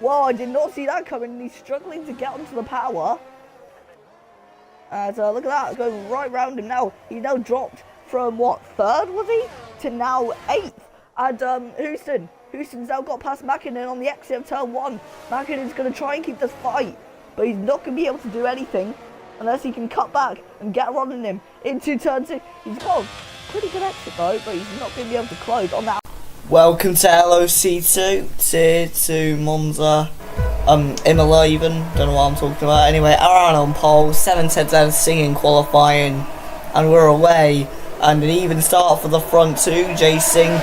Whoa, I did not see that coming. He's struggling to get onto the power. So look at that, going right round him now. He's now dropped from what, 3rd was he? To now 8th. And Houston's now got past Mäkinen on the exit of turn 1. Mäkinen's going to try and keep this fight, but he's not going to be able to do anything unless he can cut back and get running him into turn 2. He's got a pretty good exit though, but he's not going to be able to close on that. Welcome to LOC2, Tier 2 Monza, Imola even, don't know what I'm talking about. Anyway, Aran on pole, 7-10 singing qualifying, and we're away. And an even start for the front two. Jay Singh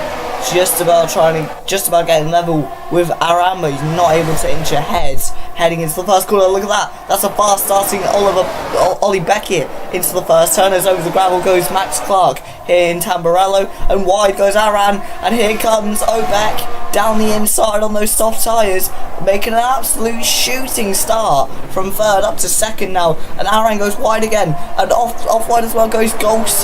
just about getting level with Aran, but he's not able to inch ahead. Heading into the first corner, look at that. That's a fast starting Ollie Beckett into the first turn. As over the gravel goes Max Clark here in Tamburello, and wide goes Aran, and here comes Obeck down the inside on those soft tyres, making an absolute shooting start from 3rd up to 2nd now. And Aran goes wide again, and off wide as well goes Ghost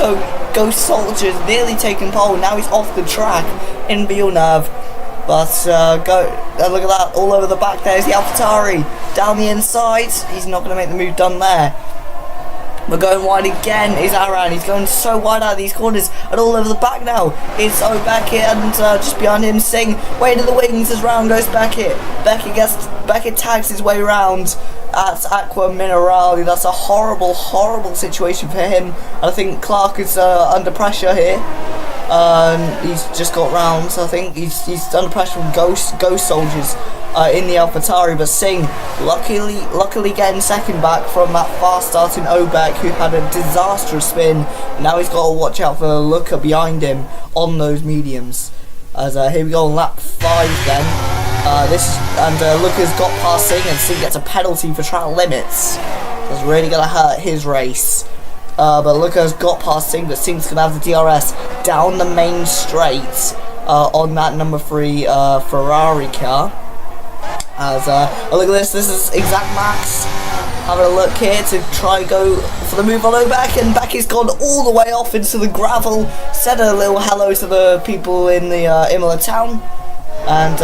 Soldiers, nearly taking pole. Now he's off the track in Villeneuve. But look at that, all over the back there's the AlphaTauri down the inside. He's not going to make the move done there. But going wide again is Aran. He's going so wide out of these corners, and all over the back now is Beckett, and just behind him Singh, way to the wings as round goes Beckett. Beckett tags his way round at Aqua Minerale. That's a horrible situation for him. And I think Clark is under pressure here. He's just got round, so I think he's under pressure from Ghost Soldiers in the AlphaTauri, but Singh luckily getting 2nd back from that fast starting Obeck, who had a disastrous spin. Now he's got to watch out for Looker behind him on those mediums. As here we go on lap 5 then. Looker's got past Singh, and Singh gets a penalty for track limits. That's really going to hurt his race. But Looker's got past Singh, but Singh's going to have the DRS down the main straight on that number 3 Ferrari car. As look at this is Exact Max having a look here to try and go for the move on Obeck, and Becky's gone all the way off into the gravel. Said a little hello to the people in the Imola town, and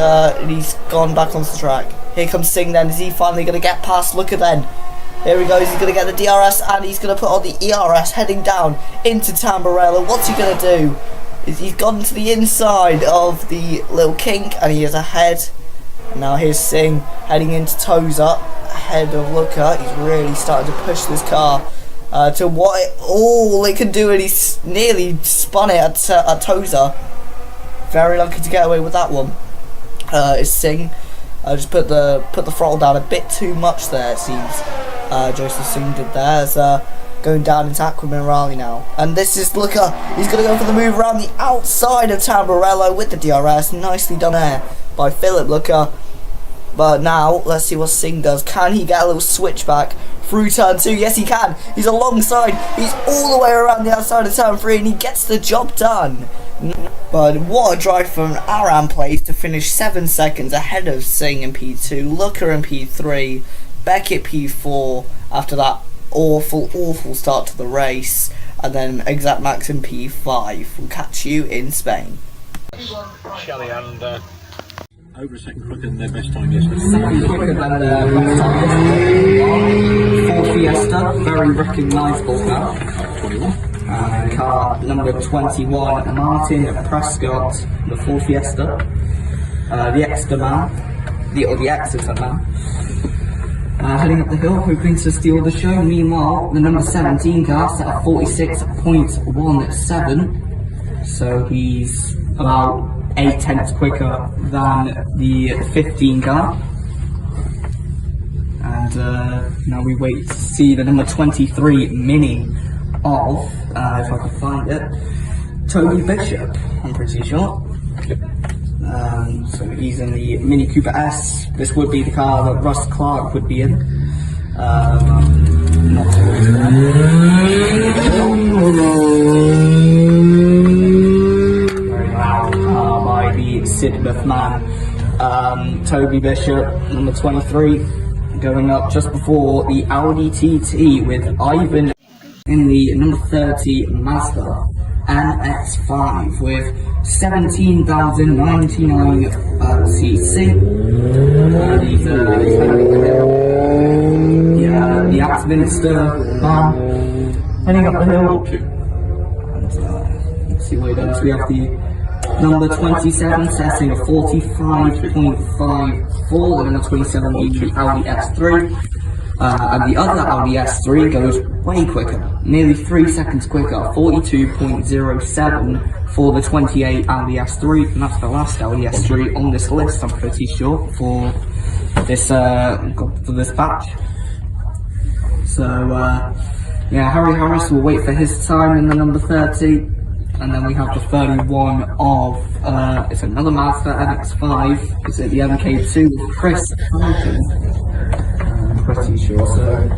he's gone back onto the track. Here comes Singh then. Is he finally going to get past Looker then? Here he goes, he's going to get the DRS, and he's going to put on the ERS heading down into Tamburello. What's he going to do? He's gone to the inside of the little kink, and he is ahead. Now here's Singh heading into Toza, ahead of Looker. He's really starting to push this car to what all it can do, and he's nearly spun it at Toza. Very lucky to get away with that one. Is Singh. I just put the throttle down a bit too much there, it seems. Joseph Singh did there. As going down into Aqua Minerale now. And this is Looker. He's going to go for the move around the outside of Tamburello with the DRS. Nicely done there by Philip Looker. But now, let's see what Singh does. Can he get a little switchback through turn 2? Yes, he can. He's alongside. He's all the way around the outside of turn 3, and he gets the job done. But what a drive from Aran Place to finish 7 seconds ahead of Singh in P2, Looker in P3, Beckett P4 after that awful start to the race, and then Exact Max in P5. We'll catch you in Spain. Shelley and over a second quicker than their best time yesterday. Second quicker than their best time yesterday. Ford Fiesta, very recognisable car. 21. Car number 21, Martin Prescott, the Ford Fiesta. The Exeter man, the Exeter man. Heading up the hill, hoping to steal the show. Meanwhile, the number 17 car set at 46.17, so he's about 8/10 quicker than the 15 car. And now we wait to see the number 23 Mini of, if I can find it, Toby Bishop, I'm pretty sure. So he's in the Mini Cooper S. This would be the car that Russ Clark would be in. Not very loud by the Sidmouth man. Toby Bishop, number 23, going up just before the Audi TT with Ivan in the number 30 Mazda NX5 with 17,099 cc. These Minster man heading up the hill. Let's see what he does. We have the number 27 setting a 45.54, the number 27 being the Audi S3. And the other Audi S3 goes way quicker, nearly 3 seconds quicker, 42.07 for the 28 Audi S3, and that's the last Audi S3 on this list, I'm pretty sure, for this batch. So, yeah, Harry Harris will wait for his time in the number 30, and then we have the 31 of, it's another Mazda MX-5, is it the MK2 with Chris Hamilton? Pretty sure, so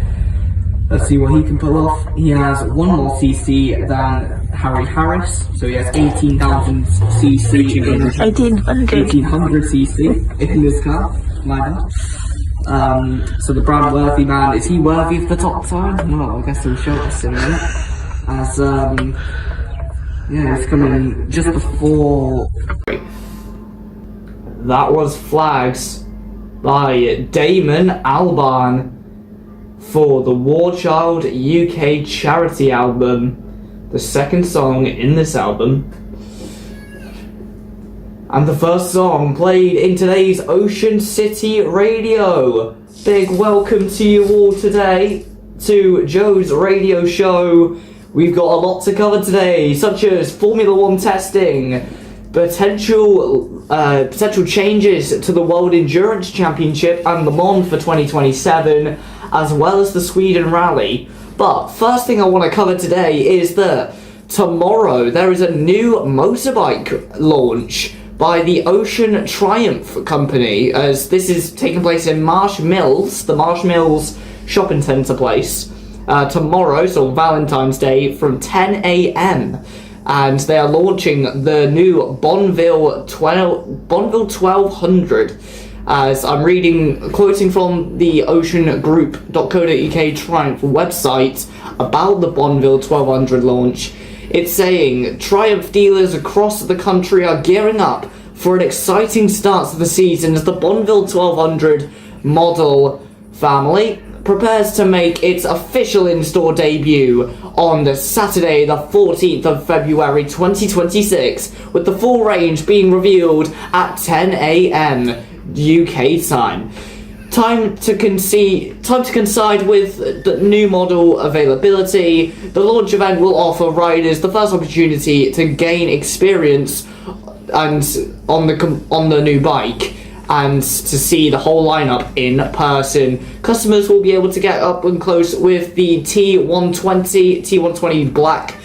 let's see what he can pull off. He has one more CC than Harry Harris, so he has 18,000 CC, 1800 CC in this car, my bad. So the brand worthy man, is he worthy of the top time? Well, I guess he'll show us in a minute, as yeah, it's coming just before. That was Flags by Damon Albarn for the War Child UK charity album, the second song in this album, and the first song played in today's Ocean City Radio. Big welcome to you all today to Joe's radio show. We've got a lot to cover today, such as Formula 1 testing, potential changes to the World Endurance Championship and Le Mans for 2027, as well as the Sweden Rally. But first thing I want to cover today is that tomorrow there is a new motorbike launch by the Ocean Triumph company, as this is taking place in Marsh Mills, the Marsh Mills shopping centre place, tomorrow, so Valentine's Day, from 10 a.m. and they are launching the new Bonneville 1200. As I'm quoting from the oceangroup.co.uk Triumph website about the Bonneville 1200 launch. It's saying Triumph dealers across the country are gearing up for an exciting start to the season as the Bonneville 1200 model family prepares to make its official in-store debut on the Saturday, the 14th of February 2026, with the full range being revealed at 10 a.m. UK time. Time to coincide with the new model availability. The launch event will offer riders the first opportunity to gain experience and on the new bike, and to see the whole lineup in person. Customers will be able to get up and close with the T120 Black,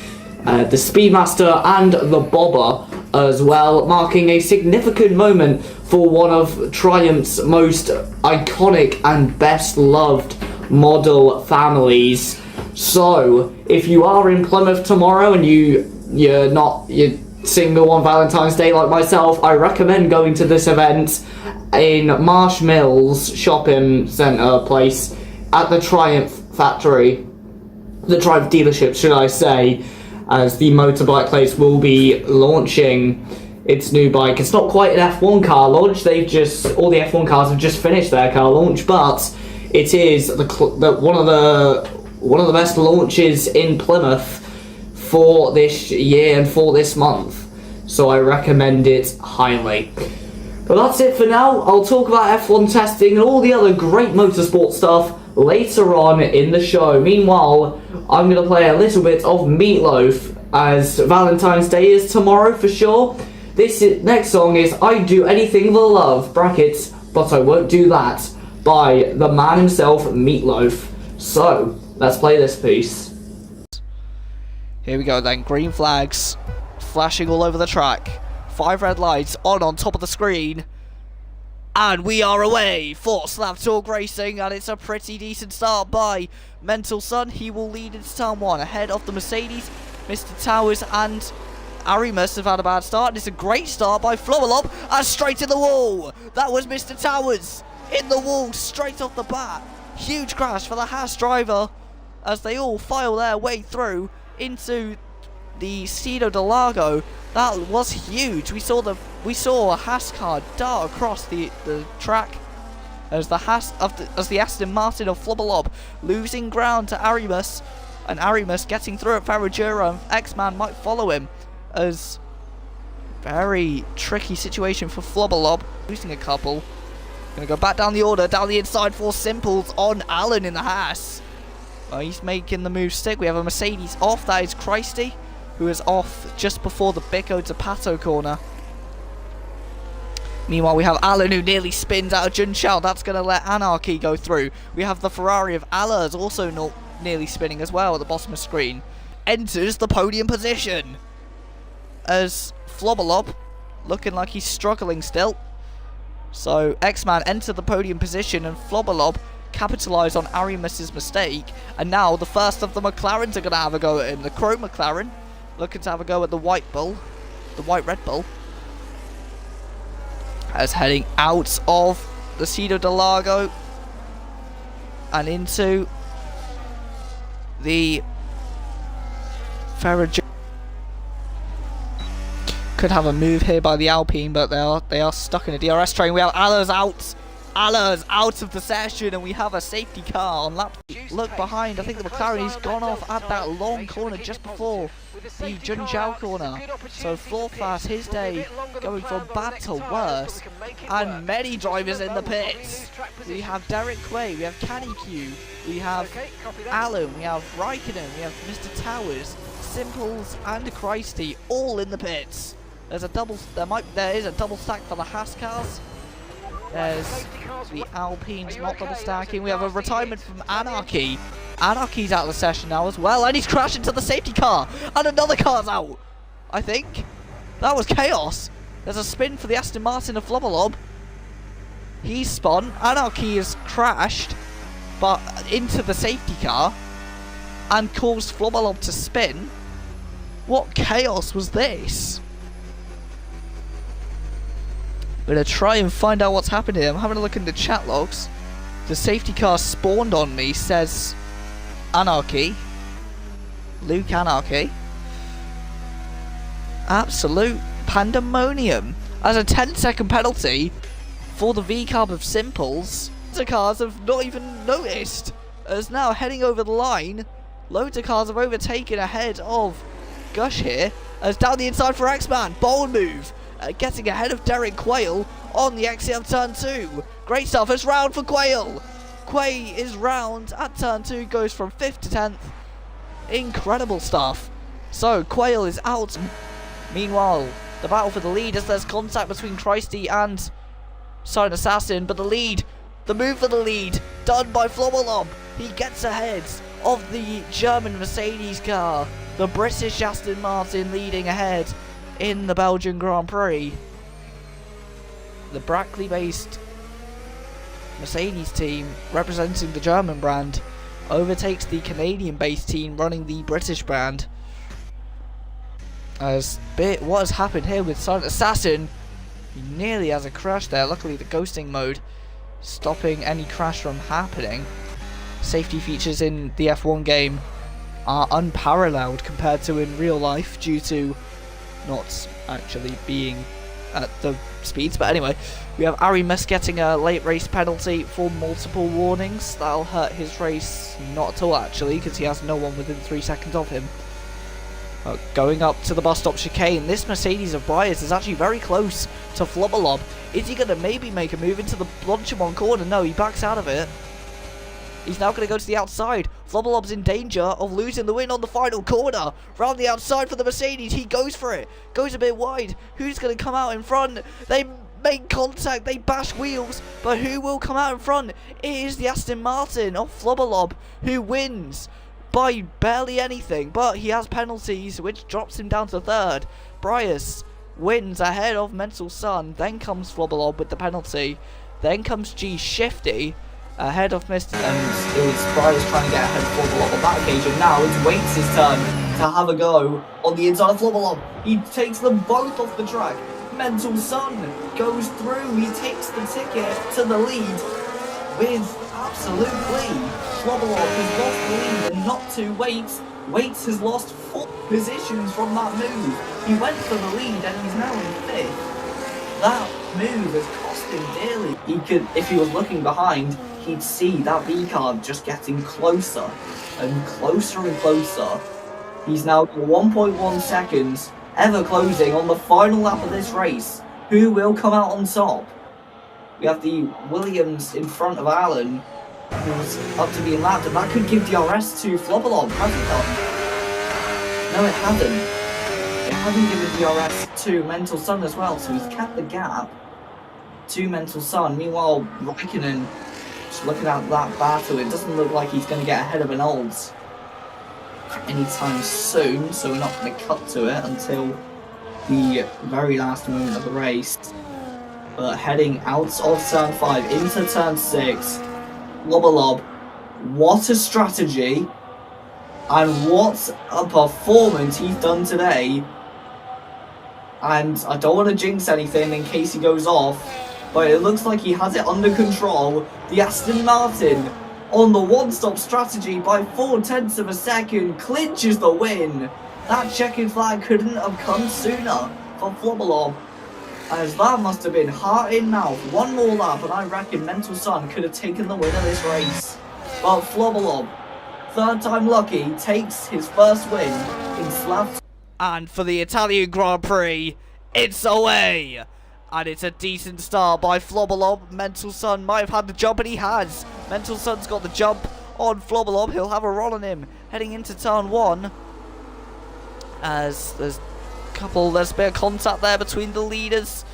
the Speedmaster and the Bobber as well, marking a significant moment for one of Triumph's most iconic and best loved model families. So, if you are in Plymouth tomorrow and you're single on Valentine's Day like myself, I recommend going to this event in Marsh Mills shopping centre place at the Triumph factory, the Triumph dealership should I say, as the motorbike place will be launching its new bike. It's not quite an F1 car launch, all the F1 cars have just finished their car launch, but it is one of the best launches in Plymouth for this year and for this month, so I recommend it highly. But that's it for now. I'll talk about F1 testing and all the other great motorsport stuff later on in the show. Meanwhile, I'm going to play a little bit of Meatloaf, as Valentine's Day is tomorrow for sure. This next song is I'd Do Anything for Love, brackets, but I won't do that, by the man himself, Meatloaf. So, let's play this piece. Here we go then, green flags flashing all over the track. 5 red lights on top of the screen. And we are away for Slab Talk Racing, and it's a pretty decent start by Mental Sun. He will lead into turn 1 ahead of the Mercedes. Mr. Towers and Ari must have had a bad start. It's a great start by Flowelop, and straight in the wall. That was Mr. Towers in the wall straight off the bat. Huge crash for the Haas driver as they all file their way through into the Cido del Lago. That was huge. We saw a Haas car dart across the track as the Aston Martin of Flubberlob losing ground to Arimus, and Arimus getting through at Ferragura, and X-Man might follow him, as very tricky situation for Flubberlob, losing a couple. Gonna go back down the order, down the inside for Simples on Allen in the Haas. Well, he's making the move stick. We have a Mercedes off, that is Christy, who is off just before the Bico to Pato corner. Meanwhile, we have Allen, who nearly spins out of Junshao. That's going to let Anarchy go through. We have the Ferrari of Allers also not nearly spinning as well at the bottom of the screen. Enters the podium position, as Flobberlob, looking like he's struggling still. So, X-Man entered the podium position, and Flobberlob capitalised on Arimus's mistake. And now, the first of the McLarens are going to have a go at him. The Chrome McLaren, looking to have a go at the White Bull. The White Red Bull. As heading out of the Ciudad del Lago and into the Ferragina. Could have a move here by the Alpine, but they are stuck in a DRS train. We have Allers out of the session, and we have a safety car on lap. Look behind, I think the McLaren has gone off at that long corner just before the Junjiao corner. So Floorclass, his day going from bad to worse, and many drivers in the pits. We have Derek Quay, we have Canny Q, we have Allen, we have Raikkonen, we have Mr. Towers, Simples and Christy all in the pits. There's a double. There is a double stack for the Haas cars. There's the Alpines not double stacking. We have a retirement from Anarchy. Anarchy's out of the session now as well, and he's crashed into the safety car, and another car's out. I think that was chaos. There's a spin for the Aston Martin of Flubberlob. He's spun. Anarchy has crashed, but into the safety car, and caused Flubberlob to spin. What chaos was this? I'm going to try and find out what's happened here. I'm having a look in the chat logs. The safety car spawned on me, says Anarchy. Luke Anarchy. Absolute pandemonium. As a 10-second penalty for the V-Carb of Simples. Loads of cars have not even noticed. As now heading over the line, loads of cars have overtaken ahead of Gush here. As down the inside for X-Man. Bold move. Getting ahead of Derek Quayle on the exit of turn 2. Great stuff. It's round for Quayle. Quay is round at turn 2. Goes from 5th to 10th. Incredible stuff. So Quayle is out. Meanwhile, the battle for the lead as there's contact between Christy and Silent Assassin. But the lead, the move for the lead, done by Flobberlob. He gets ahead of the German Mercedes car. The British Aston Martin leading ahead in the Belgian Grand Prix. The Brackley-based Mercedes team representing the German brand overtakes the Canadian-based team running the British brand. What has happened here with Silent Assassin? He nearly has a crash there. Luckily the ghosting mode stopping any crash from happening. Safety features in the F1 game are unparalleled compared to in real life due to not actually being at the speeds. But anyway, we have Arimus getting a late race penalty for multiple warnings. That'll hurt his race not at all actually, because he has no one within 3 seconds of him. Going up to the bus stop chicane, this Mercedes of Briars is actually very close to Flubberlob. Is he going to maybe make a move into the Blanchimont corner? No, he backs out of it. He's now going to go to the outside. Flubberlob's in danger of losing the win on the final corner. Round the outside for the Mercedes. He goes for it. Goes a bit wide. Who's going to come out in front? They make contact. They bash wheels. But who will come out in front? It is the Aston Martin of Flubberlob who wins by barely anything. But he has penalties, which drops him down to 3rd. Brias wins ahead of Mental Sun. Then comes Flubberlob with the penalty. Then comes G Shifty ahead of Mr. And it's Brias trying to get ahead of Flubberlob on that occasion. Now it's Waits' turn to have a go on the inside of Flubberlob. He takes them both off the track. Mental Sun goes through. He takes the ticket to the lead with absolute glee. Flubberlob has lost the lead and not to Waits. Waits has lost 4 positions from that move. He went for the lead and he's now in 5th. That move has cost him dearly. He could, if he was looking behind, he'd see that V-card just getting closer and closer and closer. He's now 1.1 seconds, ever closing on the final lap of this race. Who will come out on top? We have the Williams in front of Allen, who's up to being lapped, and that could give DRS to Flobalog, hasn't it? No, it hasn't. It hasn't given DRS to Mental Sun as well, so he's kept the gap to Mental Sun. Meanwhile, Raikkonen, just looking at that battle, it doesn't look like he's going to get ahead of an Olds anytime soon, so we're not going to cut to it until the very last moment of the race. But heading out of turn 5 into turn 6, Lobalob, what a strategy and what a performance he's done today. And I don't want to jinx anything in case he goes off, but it looks like he has it under control. The Aston Martin on the one-stop strategy by 0.4 of a second clinches the win. That checkered flag couldn't have come sooner for Flobalob, as that must have been heart in mouth. One more lap and I reckon Mental Sun could have taken the win of this race. But Flobalob, third time lucky, takes his first win in Slav. And for the Italian Grand Prix, it's away! And it's a decent start by Flobalob. Mental Sun might have had the jump, and he has. Mental Sun's got the jump on Flobalob. He'll have a roll on him heading into turn 1. As there's a bit of contact there between the leaders.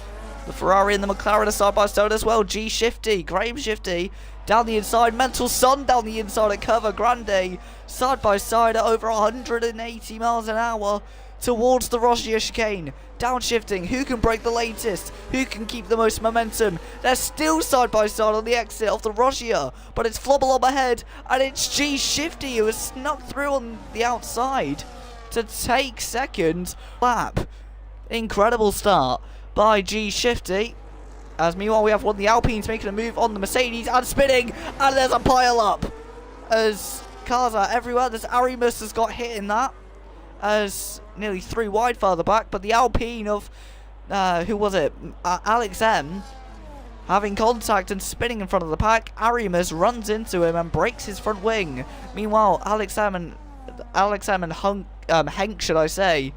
The Ferrari and the McLaren are side by side as well. G Shifty, Graham Shifty down the inside. Mental Sun down the inside at Curva Grande. Side by side at over 180 miles an hour towards the Rossia chicane. Downshifting, who can break the latest? Who can keep the most momentum? They're still side by side on the exit of the Rossia, but it's Flobalob ahead, and it's G Shifty who has snuck through on the outside to take second lap. Incredible start by G Shifty. As meanwhile we have one of the Alpines making a move on the Mercedes and spinning, and there's a pile up as cars are everywhere. There's Arimus has got hit in that, as nearly 3 wide further back, but the Alpine of who was it, Alex M, having contact and spinning in front of the pack. Arimus runs into him and breaks his front wing. Meanwhile Alex M and Henk, should I say,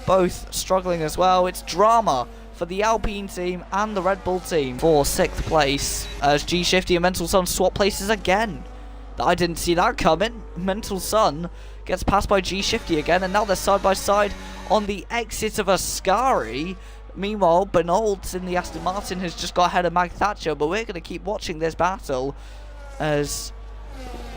both struggling as well. It's drama for the Alpine team and the Red Bull team for 6th place, as G Shifty and Mental Sun swap places again. I didn't see that coming. Mental Sun gets passed by G Shifty again, and now they're side by side on the exit of Ascari. Meanwhile, Bernolds in the Aston Martin has just got ahead of Mag Thatcher, but we're going to keep watching this battle as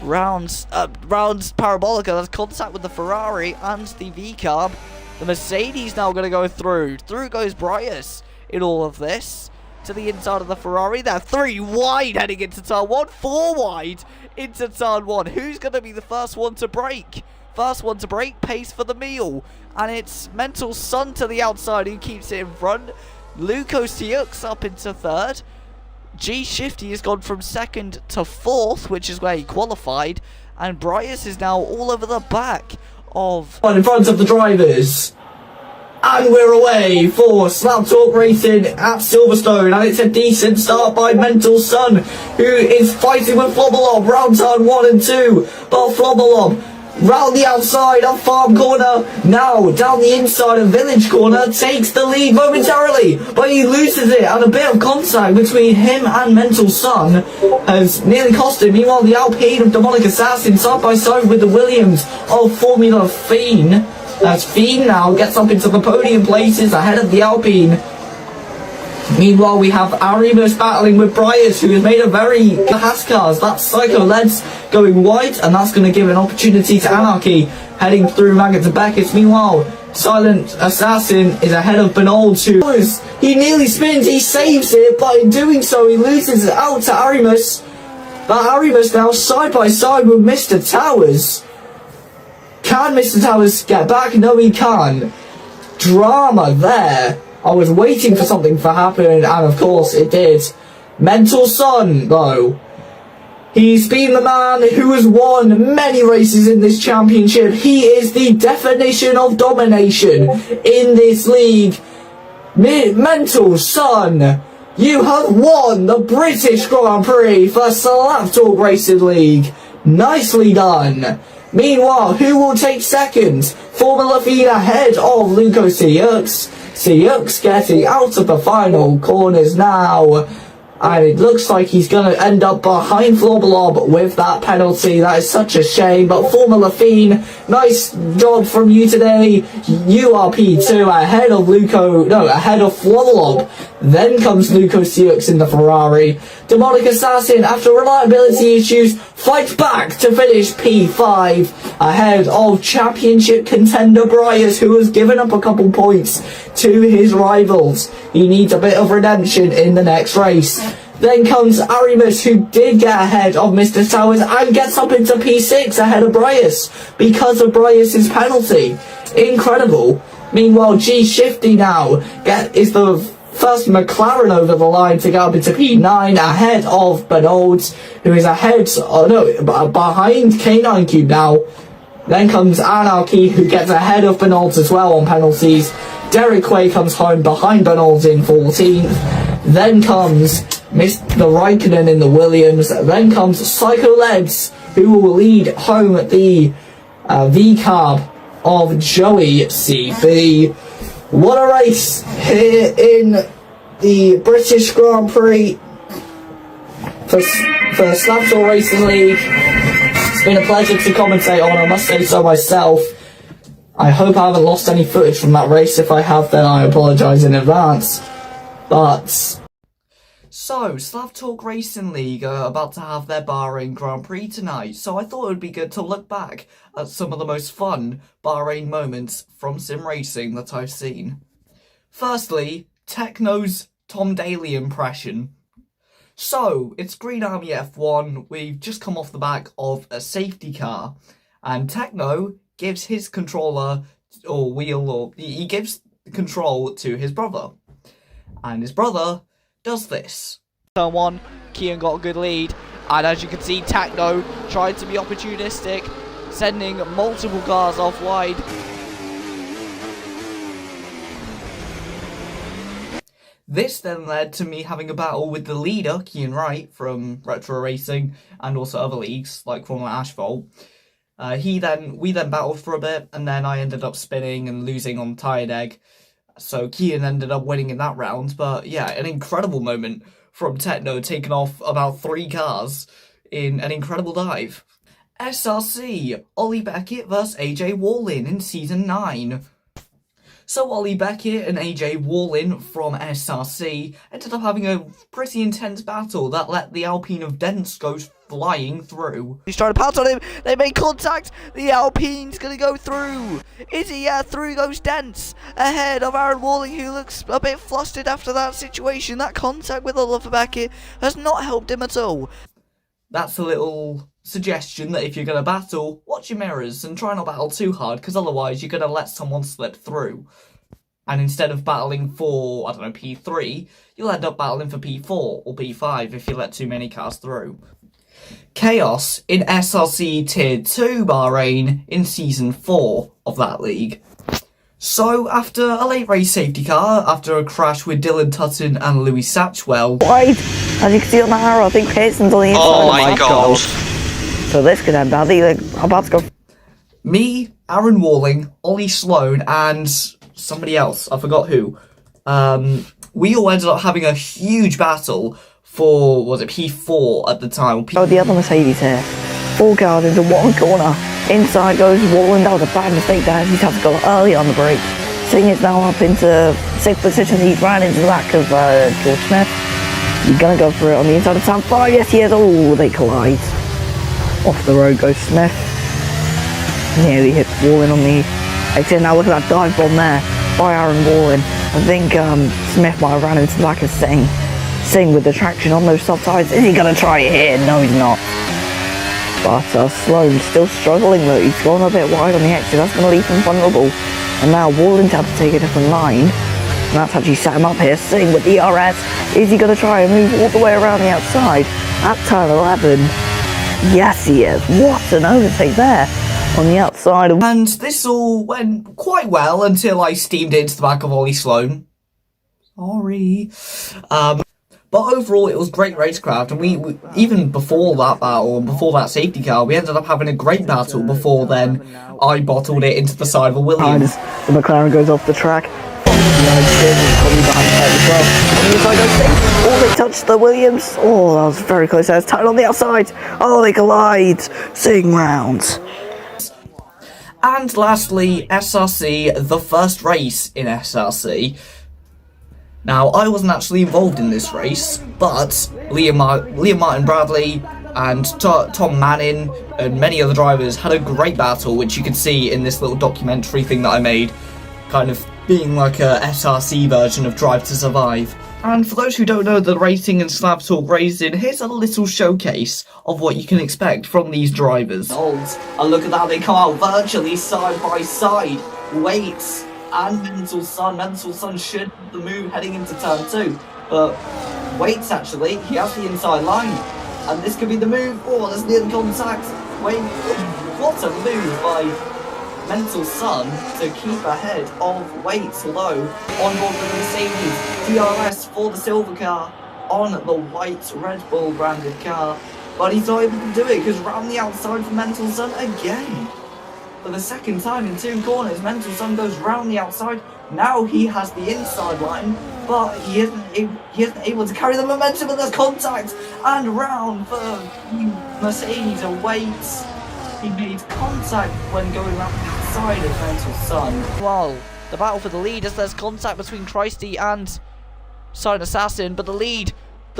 rounds Parabolica has contact with the Ferrari and the V-Carb. The Mercedes now going to go through. Through goes Bryus in all of this. To the inside of the Ferrari. They're 3 wide heading into turn 1. 4 wide into turn 1. Who's going to be the first one to break? First one to break pays for the meal. And it's Mental Sun to the outside who keeps it in front. Luco Siux up into 3rd. G Shifty has gone from 2nd to 4th, which is where he qualified. And Bryus is now all over the back of... in front of the drivers. And we're away for Slab Talk Racing at Silverstone, and it's a decent start by Mental Sun, who is fighting with Flobalob round turn 1 and 2, but Flobalob round the outside of Farm Corner, now down the inside of Village Corner, takes the lead momentarily, but he loses it, and a bit of contact between him and Mental Sun has nearly cost him. Meanwhile, the Alpine of Demonic Assassin side by side with the Williams of Formula Fiend, as Fiend now gets up into the podium places ahead of the Alpine. Meanwhile, we have Arimus battling with Bryus, who has made a very Haskars. That's Psycho Leds going wide, and that's going to give an opportunity to Anarchy heading through Maggot to Beckett. Meanwhile, Silent Assassin is ahead of Bernolds, who he nearly spins, he saves it, but in doing so, he loses it out to Arimus. But Arimus now side by side with Mr. Towers. Can Mr. Towers get back? No, he can't. Drama there. I was waiting for something to happen, and of course it did. Mental Sun, though. He's been the man who has won many races in this championship. He is the definition of domination in this league. Mental Sun you have won the British Grand Prix for Slap Talk Racing League. Nicely done. Meanwhile, who will take second? Formula Feen ahead of Luco Siux. Siux getting out of the final corners now. And it looks like he's going to end up behind Floblob with that penalty. That is such a shame. But Formula Feen, nice job from you today. You are P2 ahead of Floblob. Then comes Luco Siux in the Ferrari. Demonic Assassin, after reliability issues, fights back to finish P5 ahead of championship contender Bryce, who has given up a couple points to his rivals. He needs a bit of redemption in the next race. Then comes Arimus, who did get ahead of Mr. Towers and gets up into P6 ahead of Bryce because of Bryce's penalty. Incredible. Meanwhile, G Shifty now is the first McLaren over the line to get up into P9 ahead of Bernard, who is behind K9 Cube now. Then comes Anarchy, who gets ahead of Bernard as well on penalties. Derek Way comes home behind Bernard in 14th. Then comes Mr. Raikkonen in the Williams. Then comes Psycho Legs, who will lead home the V-Carb of Joey CB. What a race here in the British Grand Prix for Slap Talk Racing League. It's been a pleasure to commentate on, I must say so myself. I hope I haven't lost any footage from that race. If I have, then I apologise in advance. But so, Slap Talk Racing League are about to have their Bahrain Grand Prix tonight, so I thought it would be good to look back at some of the most fun Bahrain moments from sim racing that I've seen. Firstly, Techno's Tom Daly impression. So, it's Green Army F1, we've just come off the back of a safety car, and Techno gives his controller, he gives control to his brother. And his brother does this. Turn 1, Kian got a good lead, and as you can see, Techno tried to be opportunistic, sending multiple cars off wide. This then led to me having a battle with the leader, Kian Wright, from Retro Racing, and also other leagues, like Formula Asphalt. We then battled for a bit, and then I ended up spinning and losing on Tired Egg. So Kian ended up winning in that round, but yeah, an incredible moment from Techno, taking off about 3 cars in an incredible dive. SRC, Ollie Beckett vs AJ Wallin in Season 9. So Ollie Beckett and AJ Wallin from SRC ended up having a pretty intense battle that let the Alpine of Dents go flying through. He's trying to pounce on him, they make contact, the Alpine's gonna go through. Is he? Yeah, through goes Dents, ahead of Aaron Walling, who looks a bit flustered after that situation. That contact with Oliver Beckett has not helped him at all. That's a little suggestion that if you're going to battle, watch your mirrors and try not battle too hard, because otherwise you're going to let someone slip through. And instead of battling for, P3, you'll end up battling for P4 or P5 if you let too many cars through. Chaos in SRC Tier 2 Bahrain in Season 4 of that league. So, after a late race safety car, after a crash with Dylan Tutton and Louis Satchwell... Wide, as you can see on the arrow, I think Pearson's on the inside. Oh my god. So this could end badly, I'm about to go... Me, Aaron Walling, Ollie Sloan, and somebody else, I forgot who. We all ended up having a huge battle for, was it P4 at the time? The other Mercedes here. 4 cars into one corner. Inside goes Walling. That was a bad mistake there. He's had to go early on the brake. Singh is now up into 6th position. He's ran into the back of George Smith. He's going to go for it on the inside of Sam 5. Yes, he is. Oh, they collide. Off the road goes Smith. Nearly hit Walling on the exit. Now look at that dive bomb there by Aaron Walling. I think Smith might have ran into the back of Singh. Singh with the traction on those soft tires. Is he going to try it here? No, he's not. But Sloan still struggling though. He's gone a bit wide on the exit. That's going to leave him vulnerable. And now Walden's had to take a different line. And that's actually set him up here. Singh with the RS. Is he going to try and move all the way around the outside? At turn 11. Yes, he is. What an overtake there on the outside. And this all went quite well until I steamed into the back of Ollie Sloan. Sorry. But overall, it was great racecraft, and we even before that battle, and before that safety car, we ended up having a great battle. Before then, I bottled it into the side of a Williams. The McLaren goes off the track. Probably behind the as well. And he was like, oh, they touched the Williams. Oh, that was very close. There's tight on the outside. Oh, they collide. Sing rounds. And lastly, SRC, the first race in SRC. Now, I wasn't actually involved in this race, but Liam Martin Bradley and Tom Manning and many other drivers had a great battle, which you could see in this little documentary thing that I made, kind of being like a SRC version of Drive to Survive. And for those who don't know the racing and Slab Talk racing, here's a little showcase of what you can expect from these drivers. And look at how they come out virtually side by side. Weights and Mental Sun. Mental Sun should the move heading into turn 2. But Weights actually, he has the inside line. And this could be the move. Oh, there's near the contact. Wait, what a move by Mental Sun to keep ahead of Weights, although on board with the Mercedes DRS for the silver car on the white Red Bull branded car, but he's not able to do it because round the outside for Mental Sun again. For the second time in 2 corners, Mental Sun goes round the outside. Now he has the inside line, but he isn't able to carry the momentum, and there's contact and round for Mercedes and Weights. He made contact when going around the outside of Mental Sun. Well, the battle for the lead as there's contact between Christy and Silent Assassin, but the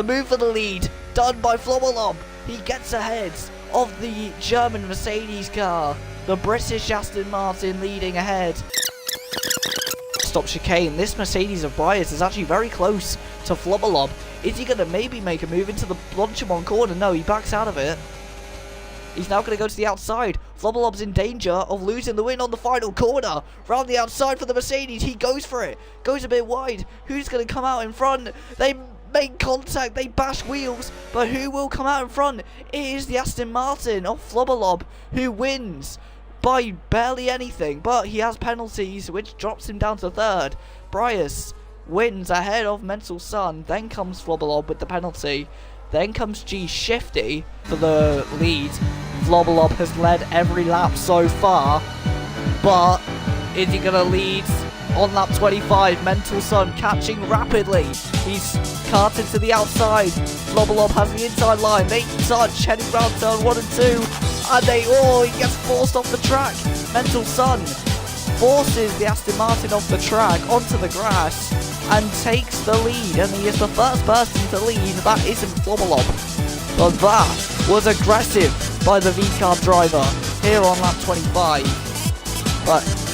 move for the lead, done by Flobberlob. He gets ahead of the German Mercedes car, the British Aston Martin leading ahead. Stop chicane. This Mercedes of Bryars is actually very close to Flobberlob. Is he going to maybe make a move into the Blanchimont corner? No, he backs out of it. He's now going to go to the outside. Flobberlob's in danger of losing the win on the final corner. Round the outside for the Mercedes. He goes for it. Goes a bit wide. Who's going to come out in front? They make contact. They bash wheels. But who will come out in front? It is the Aston Martin of Flobberlob who wins by barely anything. But he has penalties, which drops him down to 3rd. Bryars wins ahead of Mental Sun. Then comes Flobberlob with the penalty. Then comes G Shifty for the lead. Flobberlob has led every lap so far, but is he going to lead on lap 25? Mental Sun catching rapidly. He's carted to the outside. Flobberlob has the inside line. They touch heading round turn 1 and 2, and he gets forced off the track. Mental Sun forces the Aston Martin off the track onto the grass and takes the lead, and he is the first person to lead. That isn't Flobberlob, but that was aggressive by the V-Carb driver here on lap 25.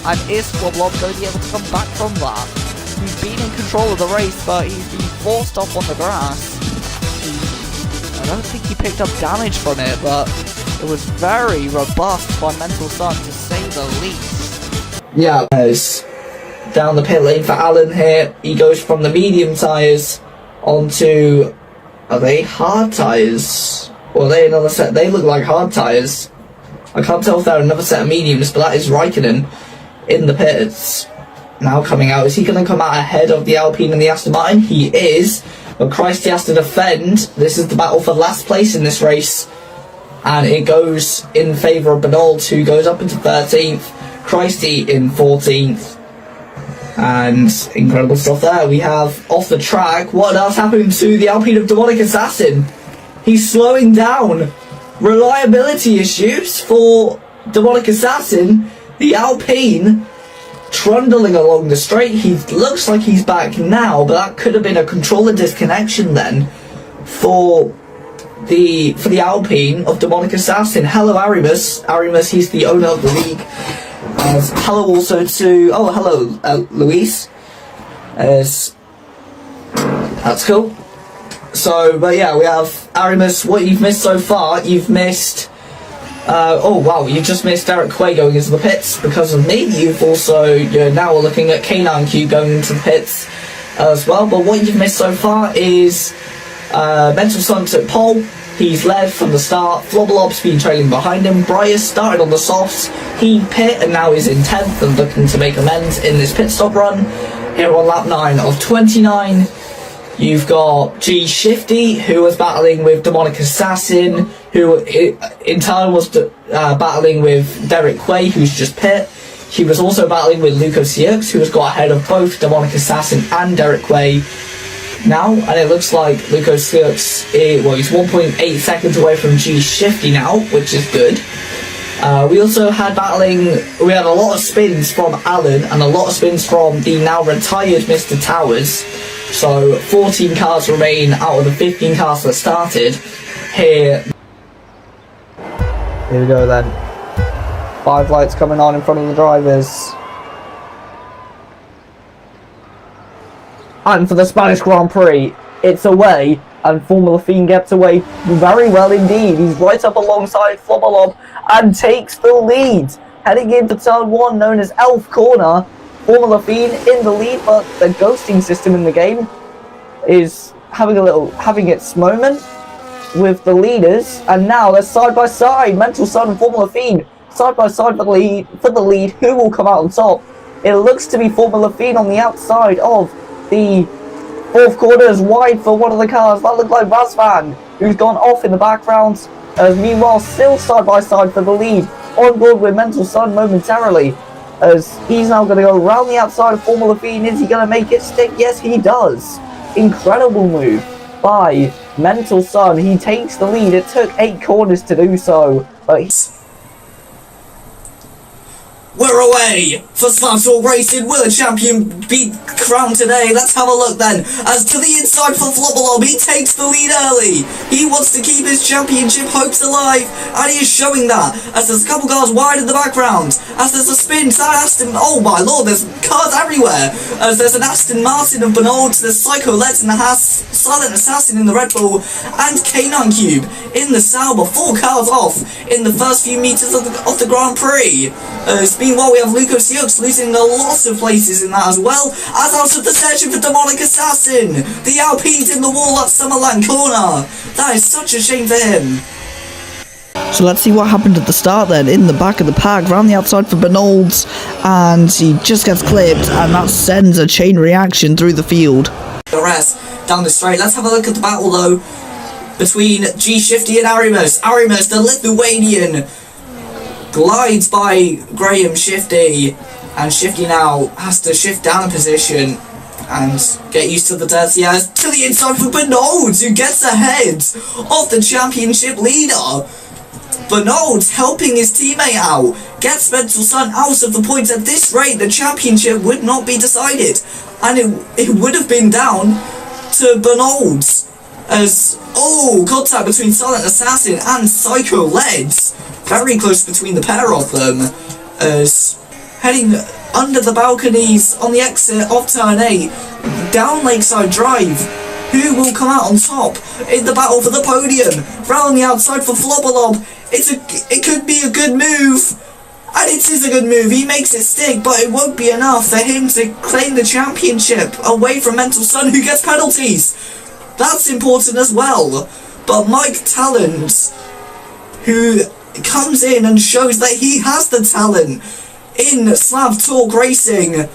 And is Flobberlob going to be able to come back from that? He's been in control of the race, but he's been forced off on the grass. I don't think he picked up damage from it, but it was very robust by Mental Sun, to say the least. Yeah, down the pit lane for Alan here. He goes from the medium tyres onto, are they hard tyres? Or are they another set? They look like hard tyres. I can't tell if they're another set of mediums, but that is Raikkonen in the pits. Now coming out, is he going to come out ahead of the Alpine and the Aston Martin? He is, but Christy has to defend. This is the battle for last place in this race, and it goes in favour of Benoit, who goes up into 13th, Christy in 14th. And incredible stuff there. We have off the track, what else happened to the Alpine of Demonic Assassin? He's slowing down. Reliability issues for Demonic Assassin. The Alpine trundling along the straight. He looks like he's back now, but that could have been a controller disconnection then for the Alpine of Demonic Assassin. Hello Arimus. Arimus, he's the owner of the league. Hello also to, hello Luis. That's cool. So, but yeah, we have Arimus. What you've missed so far, you've missed, you've just missed Derek Quay going into the pits because of me. You're now looking at K9Q going into the pits as well. But what you've missed so far is Mental Sun at pole. He's led from the start. Flobberlob's been trailing behind him. Bryars started on the softs. He pit and now is in 10th and looking to make amends in this pit stop run here on lap 9 of 29. You've got G Shifty, who was battling with Demonic Assassin, who in turn was battling with Derek Quay, who's just pit. He was also battling with Luco Cx, who has got ahead of both Demonic Assassin and Derek Quay now, and it looks like Luco Cx, he's 1.8 seconds away from G Shifty now, which is good. We also had we had a lot of spins from Alan and a lot of spins from the now retired Mr. Towers. So 14 cars remain out of the 15 cars that started. Here we go then. 5 lights coming on in front of the drivers. And for the Spanish Grand Prix, it's away, and Formula Fiend gets away very well indeed. He's right up alongside Flobberlob and takes the lead. Heading into turn 1, known as Elf Corner, Formula Fiend in the lead, but the ghosting system in the game is having its moment with the leaders, and now they're side by side. Mental Sun and Formula Fiend side by side for the lead. Who will come out on top? It looks to be Formula Fiend on the outside of the 4th corner, is wide for one of the cars. That looked like Razvan, who's gone off in the background. As meanwhile, still side by side for the lead, on board with Mental Sun momentarily, as he's now going to go around the outside of Formula Fiend. Is he going to make it stick? Yes, he does. Incredible move by Mental Sun. He takes the lead. It took 8 corners to do so, but we're away for Slaptalk Racing. Will a champion be crowned today? Let's have a look then. As to the inside for Flobberlob, he takes the lead early. He wants to keep his championship hopes alive, and he is showing that. As there's a couple cars wide in the background, as there's a spin, that Aston, oh my lord, there's cars everywhere. As there's an Aston Martin of Bernard, there's Psycho Let's in the Silent Assassin in the Red Bull, and K9 Cube in the Sauber. 4 cars off in the first few meters of the Grand Prix. Meanwhile, we have Luco Cx losing a lot of places in that as well, as out of the section for Demonic Assassin. The Alpine's in the wall at Summerland Corner. That is such a shame for him. So let's see what happened at the start then. In the back of the pack, round the outside for Bernolds, and he just gets clipped, and that sends a chain reaction through the field. The rest down the straight. Let's have a look at the battle though between G Shifty and Arimus. Arimus, the Lithuanian, glides by Graham Shifty, and Shifty now has to shift down a position and get used to the dirty airs. To the inside for Bernolds, who gets ahead of the championship leader. Bernolds helping his teammate out, gets Mental Sun out of the points. At this rate, the championship would not be decided, and it would have been down to Bernolds. As, contact between Silent Assassin and Psycho Leds. Very close between the pair of them, as heading under the balconies on the exit of turn 8, down Lakeside Drive. Who will come out on top in the battle for the podium? Round the outside for Flobberlob. It could be a good move, and it is a good move. He makes it stick, but it won't be enough for him to claim the championship away from Mental Sun, who gets penalties. That's important as well. But Mike Talent, who comes in and shows that he has the talent in Slaptalk Racing.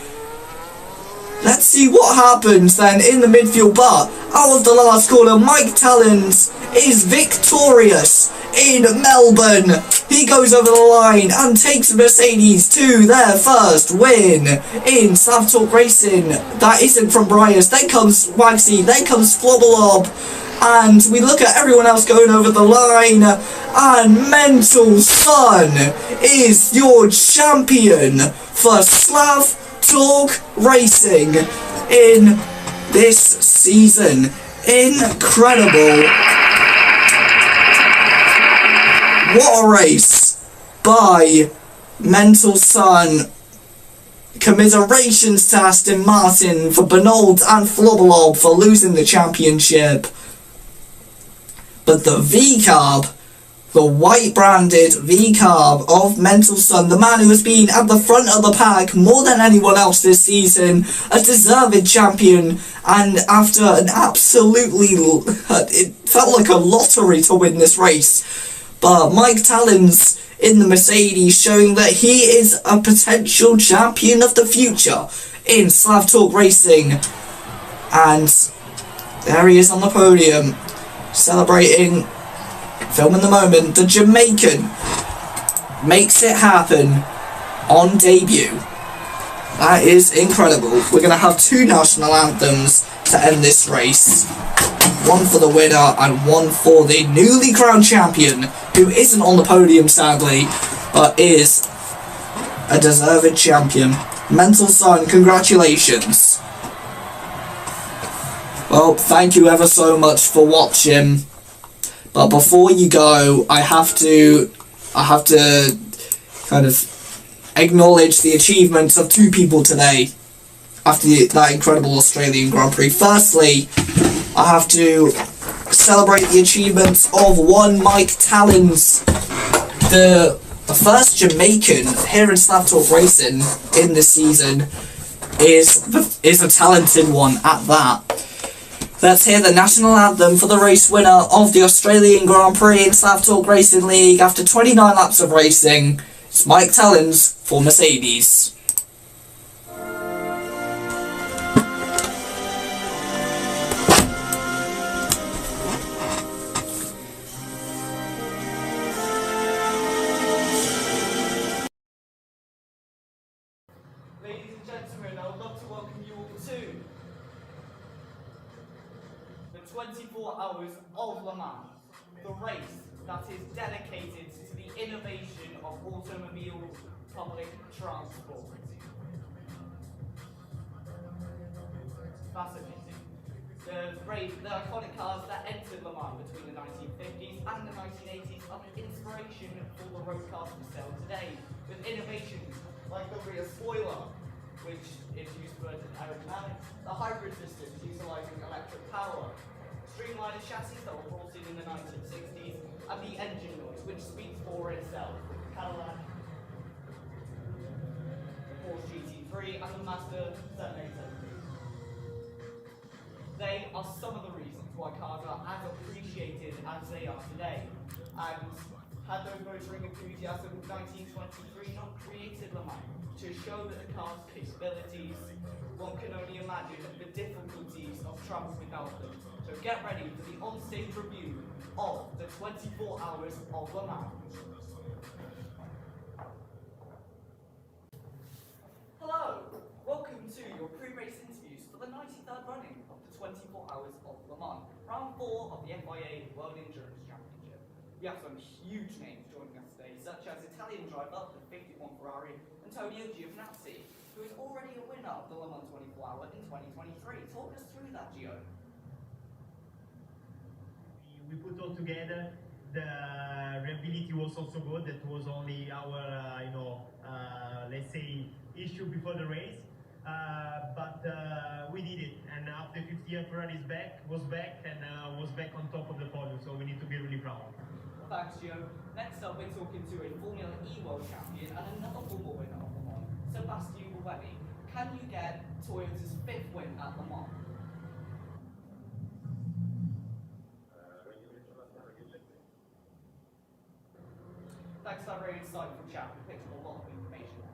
Let's see what happens then in the midfield, but out of the last corner, Mike Talent is victorious in Melbourne. He goes over the line and takes Mercedes to their first win in Slaptalk Racing. That isn't from Bryce. Then comes Wagsy, then comes Flobberlob. And we look at everyone else going over the line, and Mental Sun is your champion for Slaptalk Racing in this season. Incredible. What a race by Mental Sun. Commiserations to Aston Martin, for Bernald and Flobberlob for losing the championship. But the V-Carb, the white branded V-Carb of Mental Sun, the man who has been at the front of the pack more than anyone else this season, a deserved champion, and after an absolutely, it felt like a lottery to win this race. But Mike Talon's in the Mercedes, showing that he is a potential champion of the future in Slaptalk Racing. And There he is on the podium, celebrating, filming the moment. The Jamaican makes it happen on debut. That is incredible. We're going to have 2 national anthems to end this race. One for the winner and one for the newly crowned champion, who isn't on the podium sadly, but is a deserved champion. Mental son, congratulations. Well, thank you ever so much for watching. But before you go, I have to kind of acknowledge the achievements of 2 people today after that incredible Australian Grand Prix. Firstly, I have to celebrate the achievements of one Mike Tallons, the first Jamaican here in Slap Talk Racing in this season. Is a talented one at that. Let's hear the national anthem for the race winner of the Australian Grand Prix in Slap Talk Racing League after 29 laps of racing. It's Mike Tallons for Mercedes. Ladies and gentlemen, I would love to welcome you all to the 24 Hours of Le Mans, the race that is dedicated to the innovation of automobile public transport. Fascinating. The iconic cars that entered Le Mans between the 1950s and the 1980s are the inspiration for the road cars we sell today, with innovations like the rear spoiler, which is used for aerodynamics, the hybrid systems utilising electric power, streamlined chassis that were brought in the 1960s, and the engine noise, which speaks for itself, with the Cadillac, the Porsche GT3, and the Mazda 780. They are some of the reasons why cars are as appreciated as they are today. And had those motoring enthusiasts of 1923 not created Le Mans to show that the car's capabilities, one can only imagine the difficulties of travel without them. So get ready for the on-stage review of the 24 Hours of Le Mans. Hello, welcome to your pre-race interviews for the 93rd running of the 24 Hours of Le Mans, round 4 of the FIA World Endurance Championship. We have some huge names joining us today, such as Italian driver, the 51 Ferrari, Antonio Giovinazzi, who is already a winner of the Le Mans 24 Hour in 2023. Talk us through that, Gio. We put all together. The reliability was also good. That was only our, let's say, issue before the race. But we did it, and after 50 years, Ferrari was back on top of the podium. So we need to be really proud. Thanks, Gio. Next up, we're talking to a Formula E World Champion and another Formula winner of Le Mans, Sebastian Buemi. Can you get Toyota's 5th win at Le Mans? Thanks for that very insightful chat. We picked up a lot of information.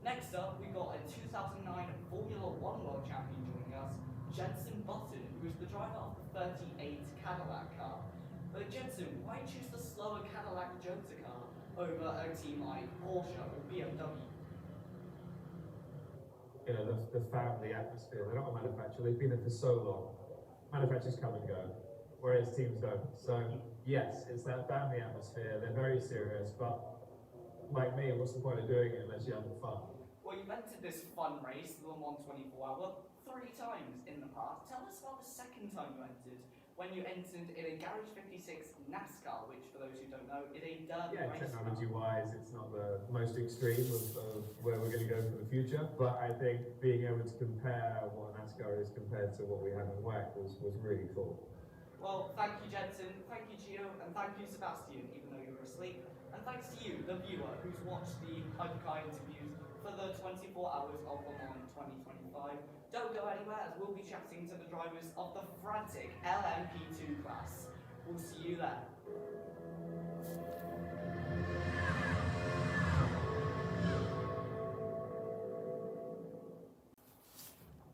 Next up, we got a 2009 Formula One World Champion joining us, Jenson Button, who is the driver of the 38 Cadillac car. But Jenson, why choose the slower Cadillac Jota car over a team like Porsche or BMW? You know, the family atmosphere. They're not a manufacturer. They've been there for so long. Manufacturers come and go, whereas teams don't. So yes, it's that family atmosphere. They're very serious, but like me, what's the point of doing it unless you're having fun? Well, you've entered this fun race, the Le Mans 24 Hour, 3 times in the past. Tell us about the second time you entered, when you entered in a Garage 56 NASCAR, which, for those who don't know, is a dirt race. Technology-wise, it's not the most extreme of where we're going to go for the future, but I think being able to compare what NASCAR is compared to what we have in WEC was really cool. Well, thank you, Jensen, thank you, Gio, and thank you, Sebastian, even though you were asleep. And thanks to you, the viewer, who's watched the Hypercar interviews for the 24 Hours of Le Mans 2025. Don't go anywhere, as we'll be chatting to the drivers of the frantic LMP2 class. We'll see you there.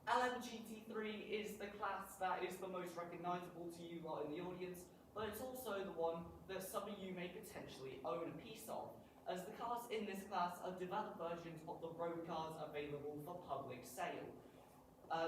LMGT3 is the class that is the most recognisable to you lot in the audience, but it's also the one that some of you may potentially own a piece of, as the cars in this class are developed versions of the road cars available for public sale.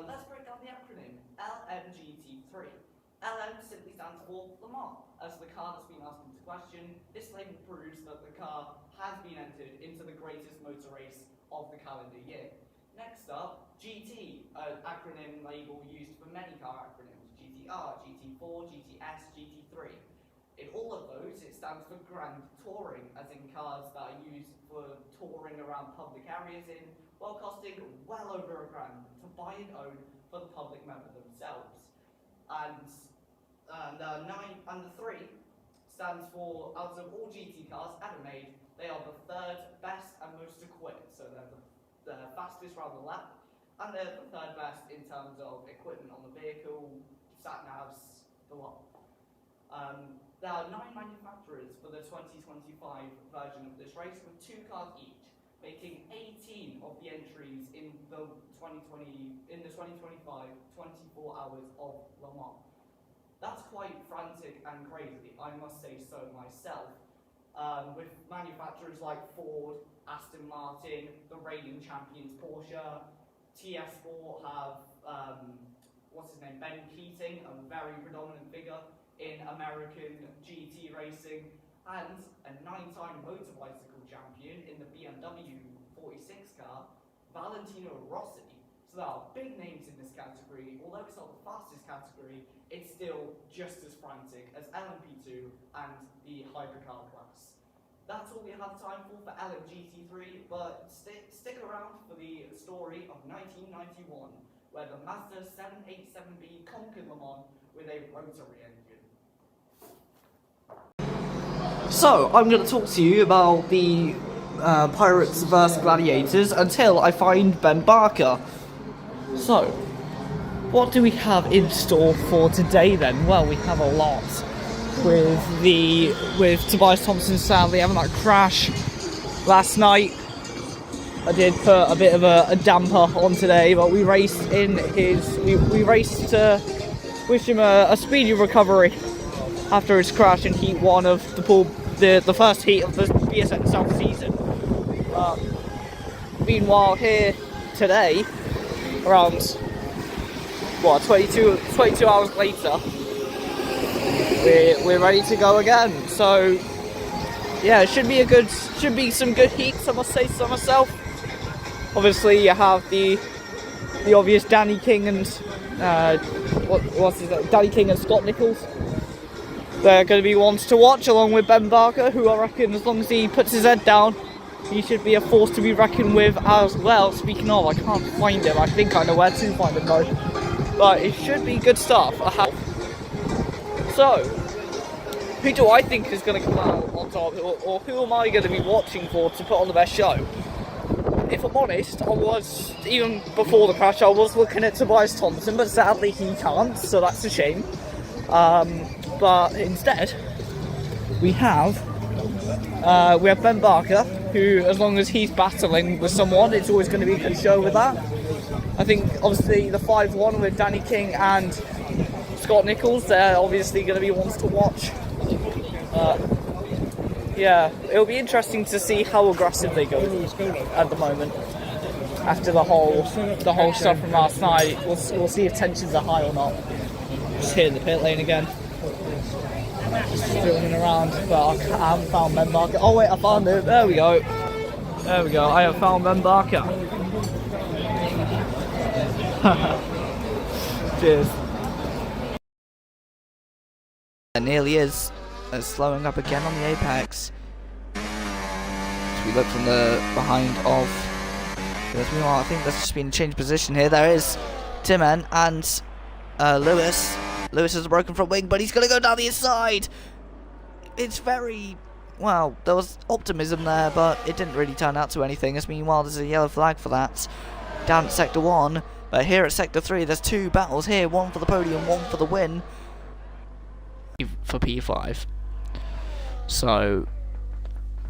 Let's break down the acronym, LMGT3. LM simply stands for Le Mans. As the car that's been asked into question, this label proves that the car has been entered into the greatest motor race of the calendar year. Next up, GT, an acronym label used for many car acronyms, GTR, GT4, GTS, GT3. In all of those, it stands for Grand Touring, as in cars that are used for touring around public areas while costing well over £1,000 to buy and own for the public member themselves. And the 3 stands for, out of all GT cars ever made, they are the 3rd best and most equipped. So they're the fastest round the lap, and they're the 3rd best in terms of equipment on the vehicle, sat-navs, the lot. There are 9 manufacturers for the 2025 version of this race, with 2 cars each, making 18 of the entries in the 2025 24 hours of Le Mans. That's quite frantic and crazy, I must say so myself. With manufacturers like Ford, Aston Martin, the reigning champions Porsche, TS Sport have Ben Keating, a very predominant figure in American GT racing, and a 9-time motorbicycle champion in the BMW 46 car, Valentino Rossi. So there are big names in this category. Although it's not the fastest category, it's still just as frantic as LMP2 and the hypercar class. That's all we have time for LMGT3, but stick around for the story of 1991, where the Mazda 787B conquered Le Mans with a rotary engine. So, I'm going to talk to you about the Pirates vs Gladiators until I find Ben Barker. So, what do we have in store for today then? Well, we have a lot. With Tobias Thompson sadly having that crash last night. I did put a bit of a damper on today, but we raced we raced to wish him a speedy recovery after his crash in Heat 1 of the first heat of the BSN South season. Meanwhile, here today, around 22 hours later, we're ready to go again. So yeah, it should be some good heats, I must say so myself. Obviously, you have the obvious Danny King and Danny King and Scott Nichols. They're going to be ones to watch, along with Ben Barker, who I reckon, as long as he puts his head down, he should be a force to be reckoned with as well. Speaking of, I can't find him. I think I know where to find him though. But it should be good stuff. So, who do I think is going to come out on top, or who am I going to be watching for to put on the best show? If I'm honest, even before the crash, I was looking at Tobias Thompson, but sadly he can't, so that's a shame. But instead, we have Ben Barker, who, as long as he's battling with someone, it's always going to be a good show with that. I think, obviously, the 5-1 with Danny King and Scott Nichols, they're obviously going to be ones to watch. Yeah, it'll be interesting to see how aggressive they go at the moment. After the whole stuff from last night, we'll see if tensions are high or not. Just here in the pit lane again. Just filming around, but I haven't found Ben Barker. Oh wait, I found him. There we go. I have found Ben Barker. Cheers. It nearly is. Slowing up again on the apex. As we look from the behind of. I think there's just been a change of position here. There is Timon and Lewis. Lewis has a broken front wing, but he's going to go down the inside. It's very, well, there was optimism there, but it didn't really turn out to anything. As meanwhile, there's a yellow flag for that down at Sector 1. But here at Sector 3, there's 2 battles here. One for the podium, one for the win. For P5. So,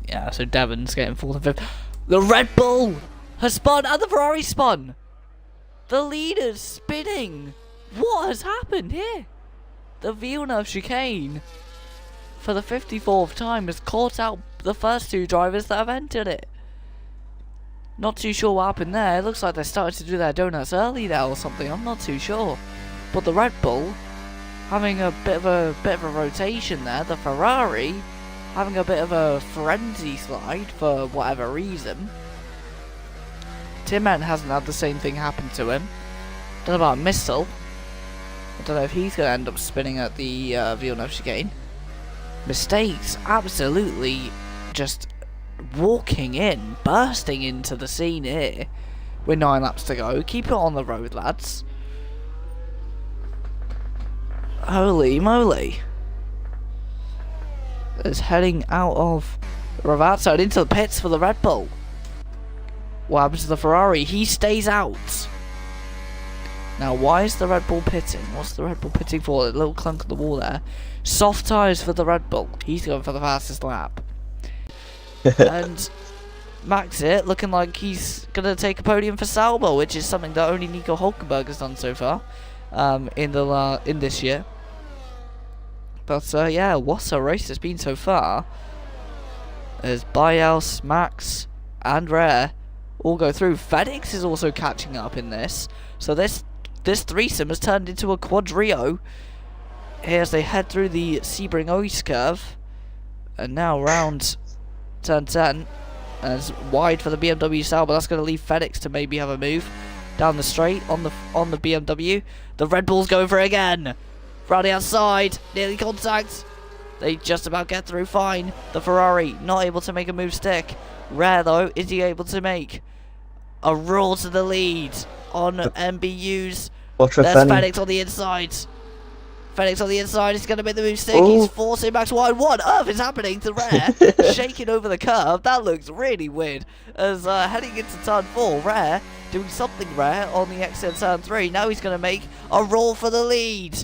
yeah, so Devon's getting 4th and 5th. The Red Bull has spun and the Ferrari spun. The leader's spinning What has happened here? The Villeneuve chicane, for the 54th time, has caught out the first two drivers that have entered it. Not too sure what happened there. It looks like they started to do their donuts early there or something. I'm not too sure. But the Red Bull having a bit of a rotation there. The Ferrari having a bit of a frenzy slide for whatever reason. Timonen hasn't had the same thing happen to him. Don't know about Missile. I don't know if he's going to end up spinning at the Villeneuve chicane. Mistakes, absolutely just walking in, bursting into the scene here. With 9 laps to go. Keep it on the road, lads. Holy moly. It's heading out of the Ravazza and into the pits for the Red Bull. What happens to the Ferrari? He stays out. Now, why is the Red Bull pitting? What's the Red Bull pitting for? A little clunk on the wall there. Soft tyres for the Red Bull. He's going for the fastest lap. And Max it, looking like he's going to take a podium for Sauber, which is something that only Nico Hulkenberg has done so far in this year. But yeah, what a race it's been so far. As Bios, Max, and Rare all go through. FedEx is also catching up in this. So this threesome has turned into a quadrio here as they head through the Sebring ice curve. And now round turn 10. And it's wide for the BMW Sauber. That's going to leave FedEx to maybe have a move down the straight on the BMW. The Red Bull's going for it again. Round the outside, nearly contact. They just about get through fine. The Ferrari not able to make a move stick. Rare though, is he able to make a roll to the lead on MBUs? There's FedEx on the inside. FedEx on the inside is going to make the move stick. Ooh. He's forcing Max wide. What on earth is happening to Rare? Shaking over the curve. That looks really weird. As heading into turn 4, Rare doing something rare on the exit turn 3. Now he's going to make a roll for the lead.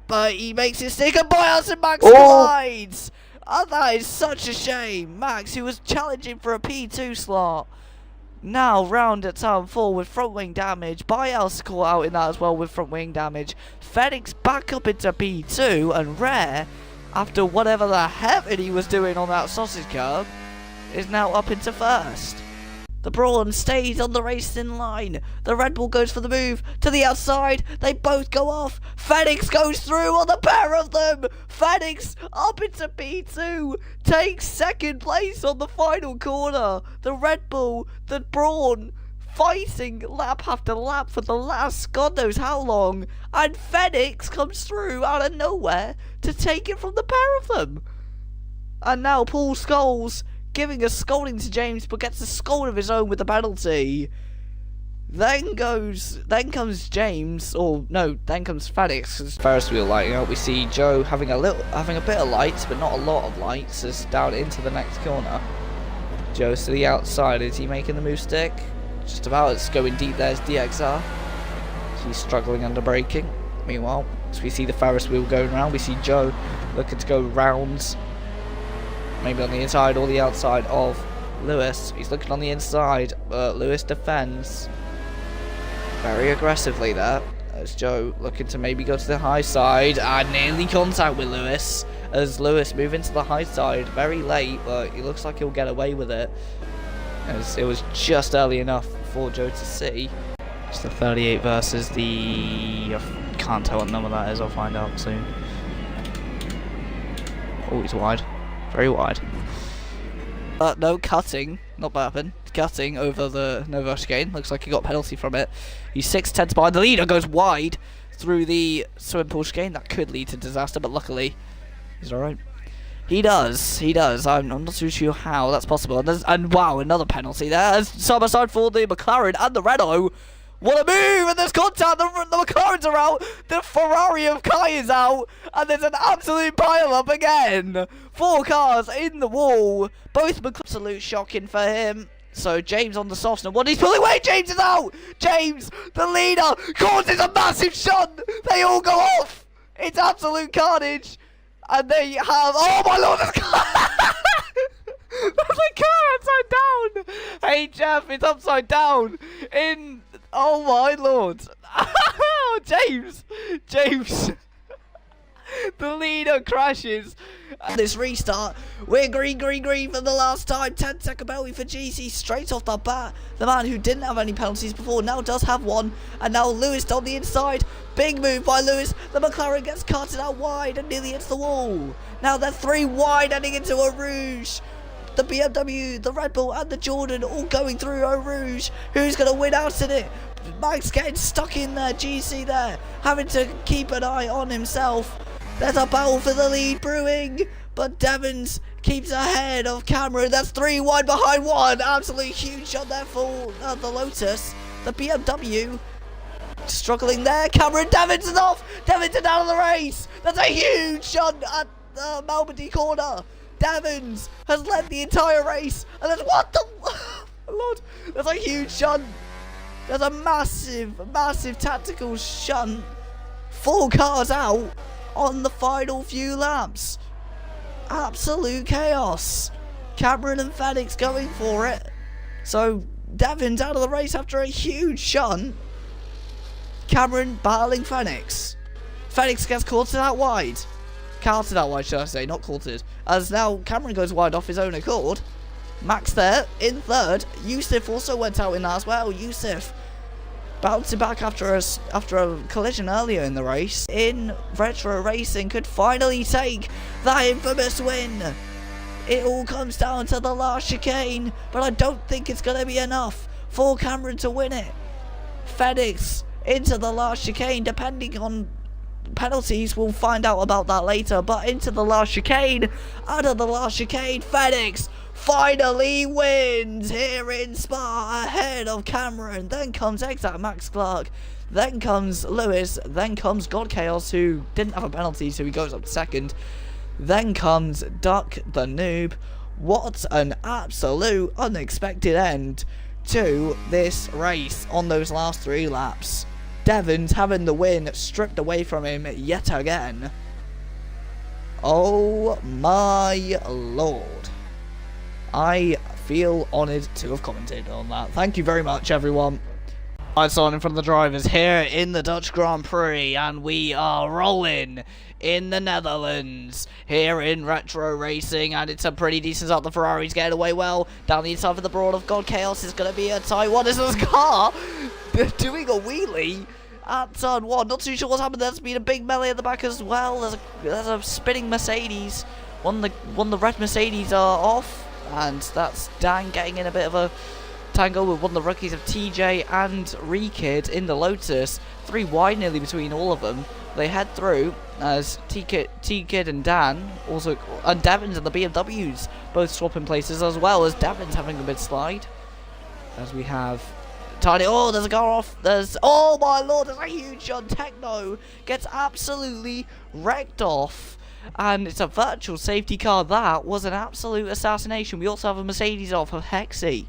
But he makes it stick and Bios and Max collides. Oh, that is such a shame. Max, who was challenging for a P2 slot, now round at turn 4 with front wing damage. Bios caught out in that as well with front wing damage. FedEx back up into P2, and Rare, after whatever the heaven he was doing on that sausage curb, is now up into first. The Brawn stays on the racing line. The Red Bull goes for the move to the outside. They both go off. FedEx goes through on the pair of them. FedEx up into P2. Takes second place on the final corner. The Red Bull, the Brawn, fighting lap after lap for the last God knows how long. And FedEx comes through out of nowhere to take it from the pair of them. And now Paul Scholes giving a scolding to James, but gets a scold of his own with the penalty. Then comes James, or no, then comes FedEx. Ferris wheel lighting up. We see Joe having a bit of lights, but not a lot of lights, as down into the next corner. Joe's to the outside. Is he making the move stick? Just about. It's going deep. There's DXR. He's struggling under braking. Meanwhile, as we see the Ferris wheel going round, we see Joe looking to go rounds. Maybe on the inside or the outside of Lewis. He's looking on the inside, but Lewis defends very aggressively there. As Joe looking to maybe go to the high side and nearly contact with Lewis. As Lewis move into the high side very late, but he looks like he'll get away with it. As it was just early enough for Joe to see. It's the 38 versus the... I can't tell what number that is, I'll find out soon. Oh, he's wide. Very wide. No, cutting. Not Burpin. Cutting over the Nova chicane. Looks like he got a penalty from it. He's 6/10 behind. The leader goes wide through the swimming pool chicane. That could lead to disaster, but luckily he's alright. He does. I'm not too sure how that's possible. And wow, another penalty there. Side by side for the McLaren and the Renault. What a move! And there's contact. The McLarens are out. The Ferrari of Kai is out. And there's an absolute pile-up again. 4 cars in the wall. Both McLaren. Absolute shocking for him. So James on the soft snow. What he's pulling away. James is out. James, the leader, causes a massive shunt. They all go off. It's absolute carnage. And they have... Oh my lord! There's a car upside down. Hey Jeff, it's upside down. Oh my lord. James. The leader crashes. This restart, we're green for the last time. 10-second penalty for GC straight off the bat. The man who didn't have any penalties before now does have one. And now Lewis on the inside. Big move by Lewis. The McLaren gets carted out wide and nearly hits the wall. Now they're 3 wide heading into Eau Rouge. The BMW, the Red Bull and the Jordan all going through Eau Rouge. Who's going to win out in it? Mike's getting stuck in there. GC there, having to keep an eye on himself. There's a battle for the lead brewing, but Devons keeps ahead of Cameron. That's 3 wide behind 1. Absolutely huge shot there for the Lotus. The BMW struggling there. Cameron Devons is off. Devons is out of the race. That's a huge shot at the Malmedy corner. Devons has led the entire race, and that's what the Lord. That's a huge shunt. There's a massive tactical shunt. 4 cars out on the final few laps. Absolute chaos. Cameron and Phoenix going for it. So Devon's out of the race after a huge shunt. Cameron battling Phoenix. Phoenix gets caught out wide. Carted out wide, should I say, not quartered. As now Cameron goes wide off his own accord. Max there in 3rd. Yusuf also went out in that as well. Yusuf bouncing back after a collision earlier in the race. In Retro Racing could finally take that infamous win. It all comes down to the last chicane, but I don't think it's going to be enough for Cameron to win it. Phoenix into the last chicane, depending on penalties, we'll find out about that later, but into the last chicane. Out of the last chicane, Phoenix finally wins here in Spa ahead of Cameron. Then comes Exact Max Clark, then comes Lewis, then comes God Chaos, who didn't have a penalty, so he goes up to 2nd. Then comes Duck the Noob. What an absolute unexpected end to this race on those last 3 laps. Devon's having the win stripped away from him yet again. Oh my lord. I feel honoured to have commented on that. Thank you very much, everyone. Lights on in front of the drivers here in the Dutch Grand Prix, and we are rolling in the Netherlands here in Retro Racing, and it's a pretty decent start. The Ferrari's getting away well down the inside for the Broad of God Chaos. Is going to be a tight one. Is this car doing a wheelie at turn 1? Not too sure what's happened. There's been a big melee at the back as well. There's a spinning Mercedes. One of the red Mercedes are off. And that's Dan getting in a bit of a tangle with one of the rookies of TJ and Rekid in the Lotus. 3 wide nearly between all of them. They head through as T-Kid and Dan, and Devons and the BMWs both swapping places, as well as Devons having a bit slide. As we have Tiny, oh, there's a car off. Oh my lord, there's a huge shot. Techno gets absolutely wrecked off. And it's a virtual safety car. That was an absolute assassination. We also have a Mercedes off of Hexy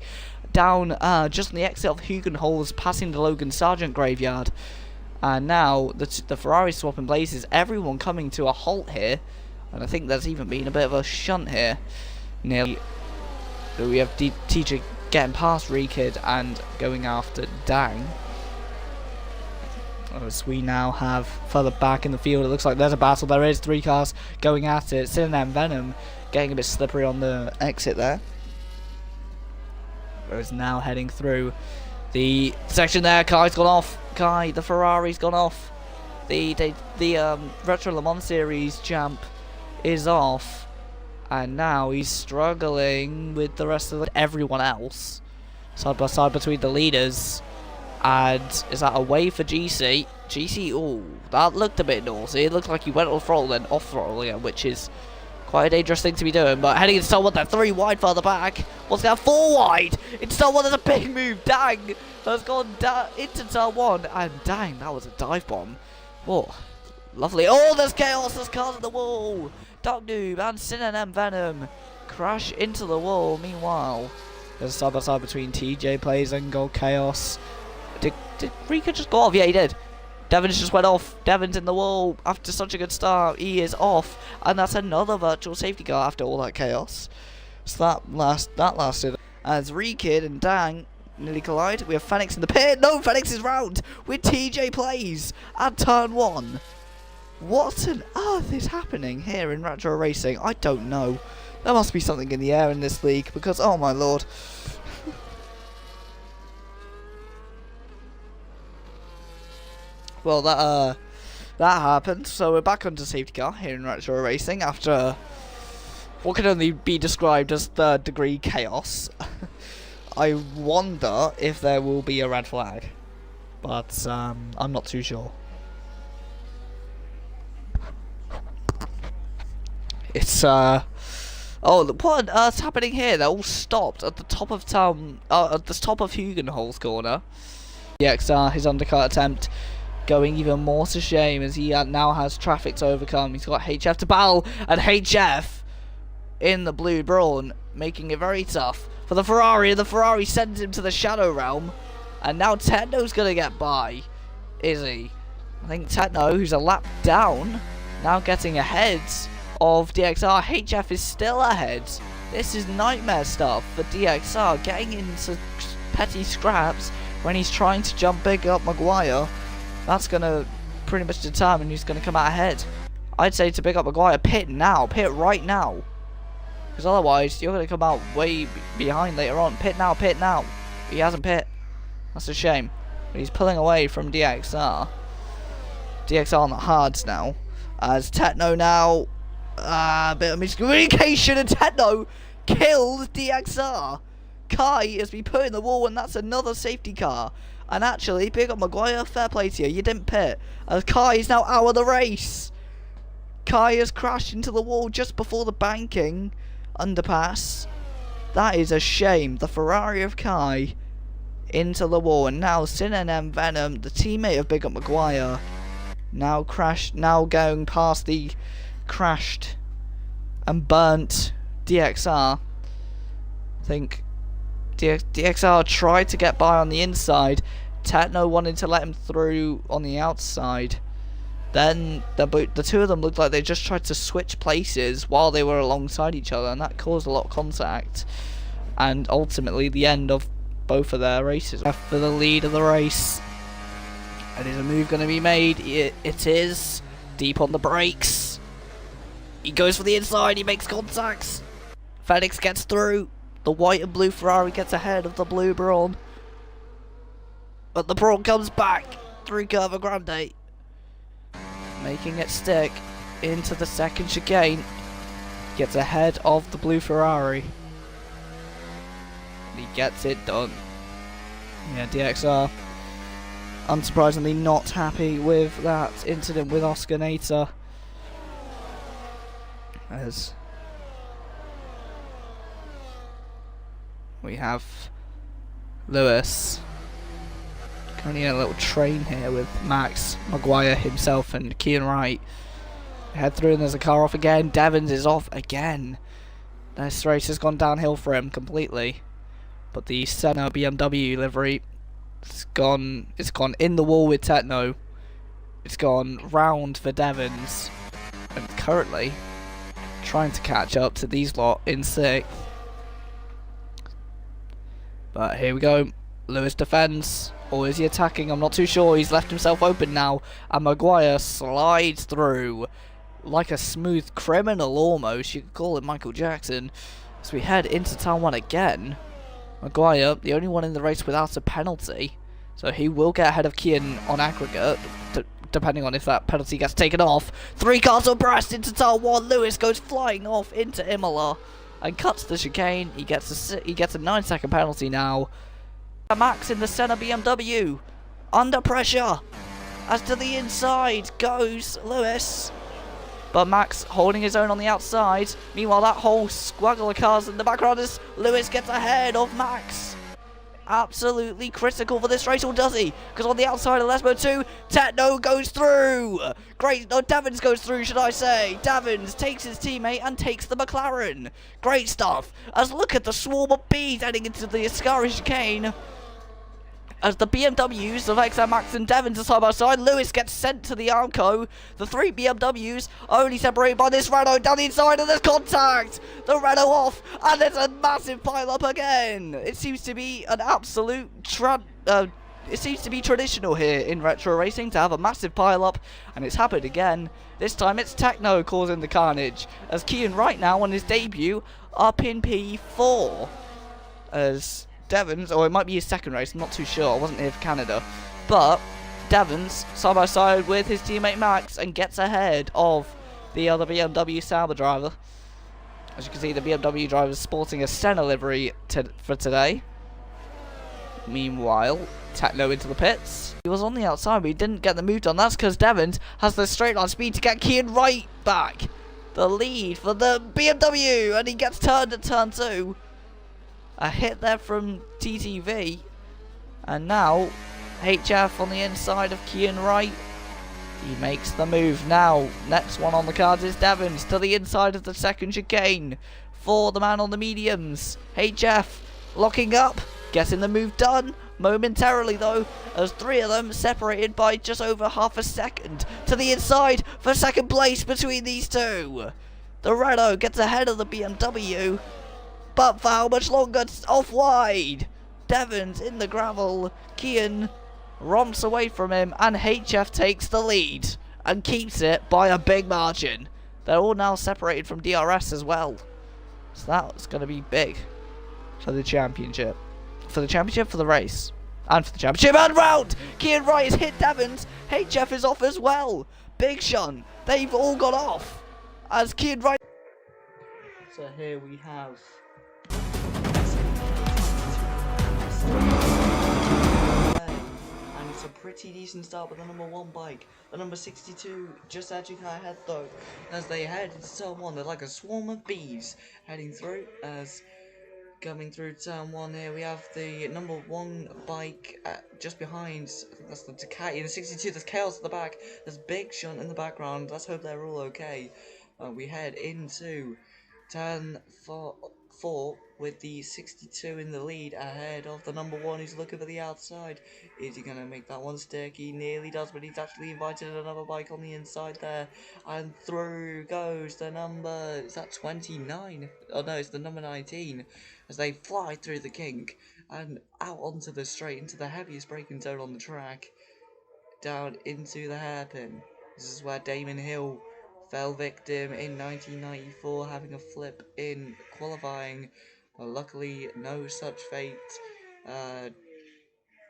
down just on the exit of Hugenholz, passing the Logan Sargent graveyard. And now the Ferrari swapping places. Everyone coming to a halt here. And I think there's even been a bit of a shunt here. Nearly. So we have TJ getting past Rekid and going after Dang. As we now have further back in the field, it looks like there's a battle. There is 3 cars going at it. Synonym Venom getting a bit slippery on the exit there. Whereas now heading through the section there. Kai's gone off. Kai, the Ferrari's gone off. The Retro Le Mans Series champ is off. And now he's struggling with the rest of everyone else. Side by side between the leaders. And is that away for GC? GC, oh, that looked a bit naughty. It looked like he went on throttle then off throttle again, which is quite a dangerous thing to be doing. But heading into Star 1, 3 wide further back. What's going 4 wide? In Star 1, there's a big move. Dang has gone into Star 1. And dang, that was a dive bomb. Oh, lovely. Oh, there's chaos. There's cars at the wall. Dark Noob and Synonym Venom crash into the wall. Meanwhile, there's a side by side between TJ Plays and God Chaos. Did Rika just go off? Yeah, he did. Devons just went off. Devons in the wall after such a good start. He is off. And that's another virtual safety car after all that chaos. So that lasted. As Rekid and Dang nearly collide. We have Phoenix in the pit. No, Phoenix is round with TJ Plays at turn 1. What on earth is happening here in retro racing? I don't know. There must be something in the air in this league because, oh my lord. Well, that happened. So we're back onto safety car here in retro racing after what can only be described as third degree chaos. I wonder if there will be a red flag, but I'm not too sure. It's oh, what on earth's happening here? They're all stopped at the top of town, at the top of Hugenholz corner. DXR, his undercut attempt going even more to shame as he now has traffic to overcome. He's got HF to battle, and HF in the blue brawn, making it very tough for the Ferrari. The Ferrari sends him to the Shadow Realm, and now Techno's gonna get by, is he? I think Techno, who's a lap down, now getting ahead of DXR. HF is still ahead. This is nightmare stuff for DXR, getting into petty scraps when he's trying to jump big up Maguire. That's gonna pretty much determine who's gonna come out ahead. I'd say to pick up Maguire, pit now, pit right now, because otherwise you're gonna come out way behind later on. Pit now, pit now. He hasn't pit. That's a shame. But he's pulling away from DXR. DXR on the hards now, as Techno now. Bit of miscommunication, and Techno kills DXR. Kai has been put in the wall, and that's another safety car. And actually, big up Maguire, fair play to you. You didn't pit, as Kai is now out of the race. Kai has crashed into the wall just before the banking underpass. That is a shame. The Ferrari of Kai into the wall, and now Sin and M Venom, the teammate of Big Up Maguire, now going past the crashed and burnt DXR. I think DXR tried to get by on the inside. Techno wanted to let him through on the outside. Then the two of them looked like they just tried to switch places while they were alongside each other, and that caused a lot of contact. And ultimately the end of both of their races. For the lead of the race. And is a move going to be made? It is. Deep on the brakes. He goes for the inside, he makes contacts. Phoenix gets through. The white and blue Ferrari gets ahead of the blue Brawn. But the Brawn comes back through Curva Grande, making it stick into the second chicane. Gets ahead of the blue Ferrari. And he gets it done. Yeah, DXR, unsurprisingly not happy with that incident with Oscar Nater. As we have Lewis currently in a little train here with Max, Maguire himself and Kean Wright. Head through and there's a car off again. Devons is off again. This race has gone downhill for him completely. But the Senna BMW livery, it's gone in the wall with Techno. It's gone round for Devons. And currently trying to catch up to these lot in 6th. But here we go. Lewis defends. Or is he attacking? I'm not too sure. He's left himself open now. And Maguire slides through like a smooth criminal almost. You could call it Michael Jackson. As we head into turn 1 again. Maguire, the only one in the race without a penalty. So he will get ahead of Kian on aggregate. Depending on if that penalty gets taken off. 3 cars abreast into turn 1. Lewis goes flying off into Imola and cuts the chicane. He gets a 9-second penalty now. Max in the Senna BMW under pressure. As to the inside goes Lewis, but Max holding his own on the outside. Meanwhile, that whole squaggle of cars in the background as Lewis gets ahead of Max. Absolutely critical for this race, or does he? Because on the outside of Lesbo 2, Techno goes through. Great, no, Davins goes through, should I say. Davins takes his teammate and takes the McLaren. Great stuff. As look at the swarm of bees heading into the Ascari chicane. as the BMWs of XM Max and Devons are side by side. Lewis gets sent to the Arco. The three BMWs are only separated by this Renault down the inside, and there's contact. The Renault off, and there's a massive pile up again. It seems to be an absolute it seems to be traditional here in retro racing to have a massive pile up, and it's happened again. This time it's Techno causing the carnage, as Kian right now on his debut up in P4, as Devons, or it might be his second race, I'm not too sure, I wasn't here for Canada, but Devons side by side with his teammate Max and gets ahead of the other BMW Sauber driver. As you can see, the BMW driver is sporting a Senna livery for today. Meanwhile, Techno into the pits. He was on the outside, but he didn't get the move done. That's because Devons has the straight line speed to get Kian right back. The lead for the BMW, and he gets turned at turn 2. A hit there from TTV, and now HF on the inside of Kian Wright. He makes the move now. Next one on the cards is Devons to the inside of the second chicane for the man on the mediums. HF locking up, getting the move done momentarily though, as three of them separated by just over half a second to the inside for second place between these two. The Renault gets ahead of the BMW, but for how much longer? It's off wide. Devons in the gravel. Kian romps away from him, and HF takes the lead and keeps it by a big margin. They're all now separated from DRS as well, so that's going to be big for the championship. For the championship, for the race, and for the championship and round. Kian Wright has hit Devons. HF is off as well. Big Sean, they've all got off as Kian Wright. So here we have and it's a pretty decent start with the number 1 bike. The number 62 just edging ahead though as they head into turn 1. They're like a swarm of bees heading through. As coming through turn 1 here, we have the number 1 bike just behind. I think that's the Ducati. And the 62, there's Chaos at the back. There's Big Shunt in the background. Let's hope they're all okay. We head into turn 4 with the 62 in the lead ahead of the number 1 who's looking for the outside. Is he going to make that one stick? He nearly does, but he's actually invited another bike on the inside there. And through goes the number, is that 29? Oh no, it's the number 19. As they fly through the kink and out onto the straight, into the heaviest braking zone on the track, down into the hairpin. This is where Damon Hill fell victim in 1994, having a flip in qualifying. Luckily, no such fate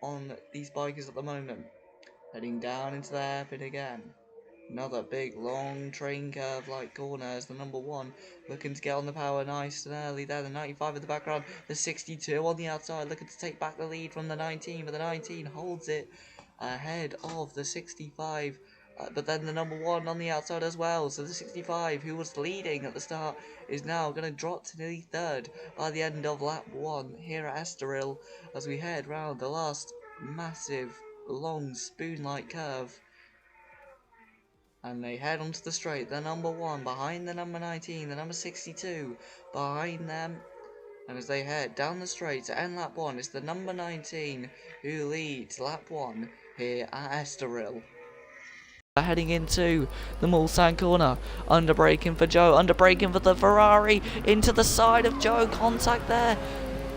on these bikers at the moment. Heading down into the hairpin again. Another big, long train curve-like corner as the number 1 looking to get on the power nice and early there. The 95 in the background, the 62 on the outside looking to take back the lead from the 19, but the 19 holds it ahead of the 65. But then the number 1 on the outside as well. So the 65, who was leading at the start, is now going to drop to nearly 3rd by the end of lap 1 here at Estoril as we head round the last massive, long, spoon-like curve. And they head onto the straight. The number 1 behind the number 19, the number 62 behind them. And as they head down the straight to end lap 1, it's the number 19 who leads lap 1 here at Estoril. Heading into the Mulsanne corner, under braking for Joe, under braking for the Ferrari, into the side of Joe, contact there,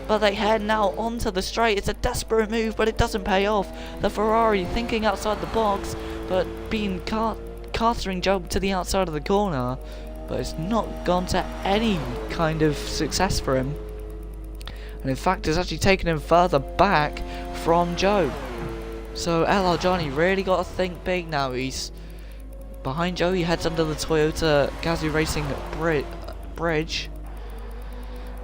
but they head now onto the straight. It's a desperate move, but it doesn't pay off. The Ferrari thinking outside the box, but being cartering Joe to the outside of the corner, but it's not gone to any kind of success for him, and in fact it's actually taken him further back from Joe. So LR Johnny really got to think big now. He's behind Joe. He heads under the Toyota Gazoo Racing bridge.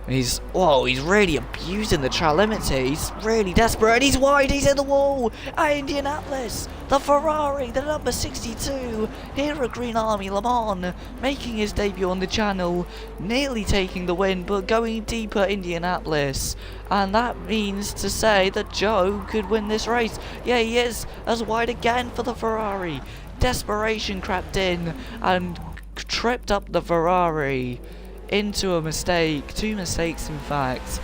He's really abusing the track limits here. He's really desperate, and he's wide. He's in the wall at Indianapolis. The Ferrari, the number 62, here at Green Army Le Mans, making his debut on the channel, nearly taking the win, but going deep at Indianapolis. And that means to say that Joe could win this race. Yeah, he is, as wide again for the Ferrari. Desperation crept in and tripped up the Ferrari into a mistake, 2 mistakes in fact.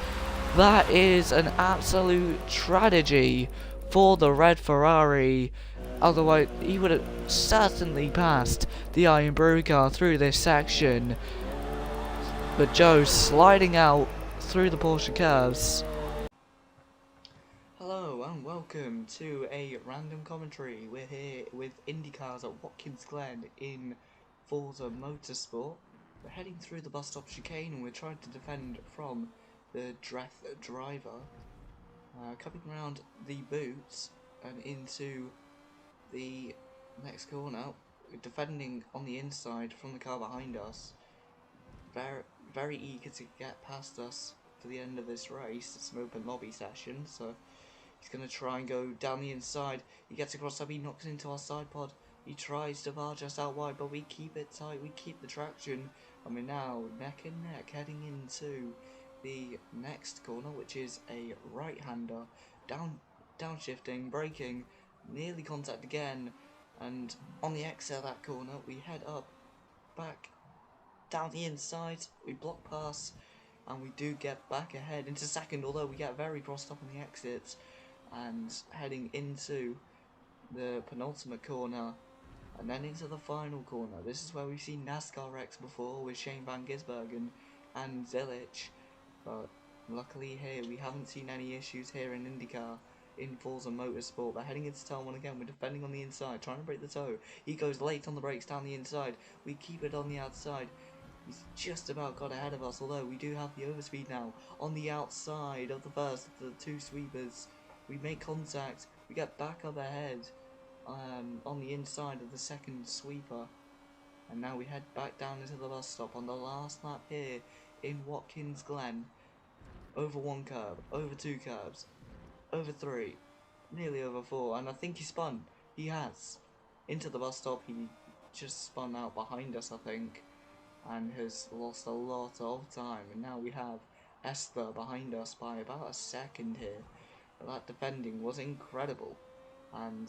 That is an absolute tragedy for the red Ferrari. Otherwise, he would have certainly passed the Iron Brew car through this section. But Joe sliding out through the Porsche curves. Hello and welcome to a random commentary. We're here with IndyCars at Watkins Glen in Forza Motorsport. We're heading through the bus stop chicane and we're trying to defend from the Dreth driver. Coming around the boots and into the next corner, we're defending on the inside from the car behind us. Very eager to get past us for the end of this race. It's an open lobby session, so he's going to try and go down the inside. He gets across up, he knocks into our side pod. He tries to barge us out wide, but we keep it tight, we keep the traction. And we're now neck and neck heading into the next corner, which is a right-hander. Downshifting, braking, nearly contact again. And on the exit of that corner, we head up, back, down the inside, we block pass, and we do get back ahead into second, although we get very crossed up on the exits. And heading into the penultimate corner, and then into the final corner. This is where we've seen NASCAR wrecks before with Shane Van Gisbergen and Zilic, but luckily here we haven't seen any issues here in IndyCar in Forza Motorsport. We're heading into turn 1 again, we're defending on the inside, trying to break the toe. He goes late on the brakes down the inside, we keep it on the outside. He's just about got ahead of us, although we do have the overspeed now on the outside of the first of the two sweepers. We make contact, we get back up ahead on the inside of the second sweeper, and now we head back down into the bus stop on the last lap here in Watkins Glen. Over one curb, over two curbs, over three, nearly over four, and I think he spun. He has. Into the bus stop, he just spun out behind us, I think, and has lost a lot of time, and now we have Esther behind us by about a second here. That defending was incredible, and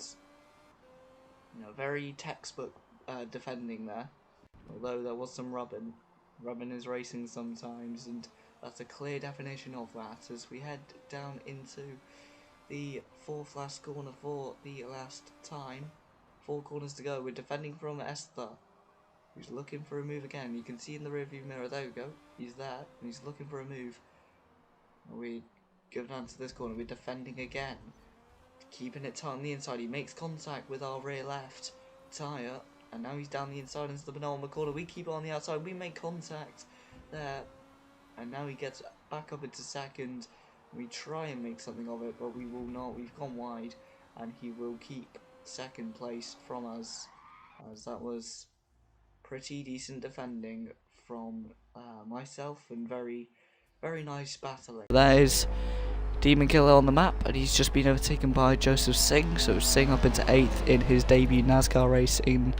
very textbook defending there, although there was some rubbing. Rubbing is racing sometimes, and that's a clear definition of that as we head down into the fourth last corner for the last time. 4 corners to go. We're defending from Esther, who's looking for a move again. You can see in the rearview mirror, there we go, he's there, and he's looking for a move. We go down to this corner, we're defending again, keeping it tight on the inside. He makes contact with our rear left tyre, and now he's down the inside into the penultimate corner. We keep it on the outside, we make contact there, and now he gets back up into second. We try and make something of it, but we will not. We've gone wide, and he will keep second place from us, as that was pretty decent defending from myself, and very nice battling. There's Demon Killer on the map, and he's just been overtaken by Joseph Singh. So Singh up into 8th in his debut NASCAR race in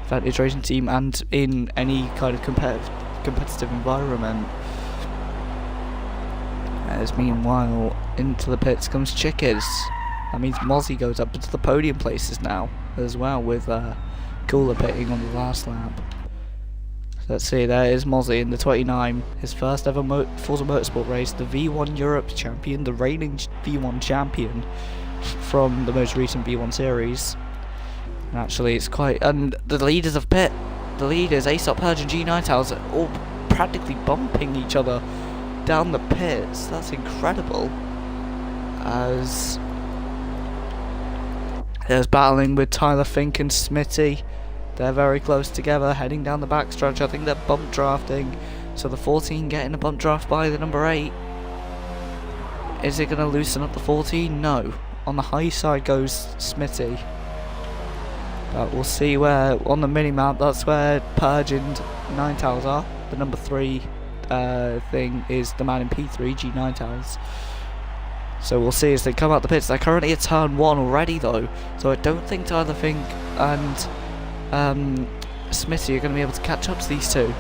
Vantage Racing Team and in any kind of competitive environment. As meanwhile, into the pits comes Chickers. That means Mozzie goes up into the podium places now as well, with Cooler pitting on the last lap. Let's see, there is Mozzie in the 29, his first ever Forza Motorsport race, the V1 Europe champion, the reigning V1 champion from the most recent V1 series. And actually, it's quite. And the leaders of pit, the leaders, Aesop, Purge, and G9 Towers, are all practically bumping each other down the pits. That's incredible. As there's battling with Tyler Fink and Smitty. They're very close together, heading down the backstretch. I think they're bump drafting. So the 14 getting a bump draft by the number 8. Is it going to loosen up the 14? No. On the high side goes Smitty. But we'll see where, on the mini-map, that's where Purge and 9 Towers are. The number 3 thing is the man in P3, G9 Towers. So we'll see as they come out the pits. They're currently at turn 1 already though. So I don't think Tyler Fink and Smitty are going to be able to catch up to these two,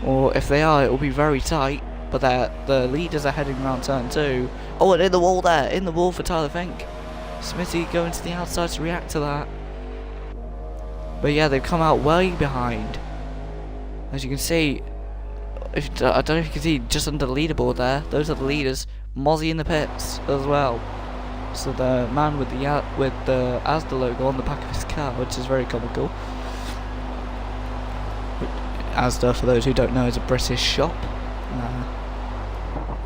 or if they are, it will be very tight. But the leaders are heading around turn 2. Oh, and in the wall there, in the wall for Tyler Fink. Smitty going to the outside to react to that. But yeah, they've come out way behind. As you can see, I don't know if you can see just under the leaderboard there, those are the leaders. Mozzie in the pits as well. So the man with the Asda logo on the back of his car, which is very comical. Asda, for those who don't know, is a British shop.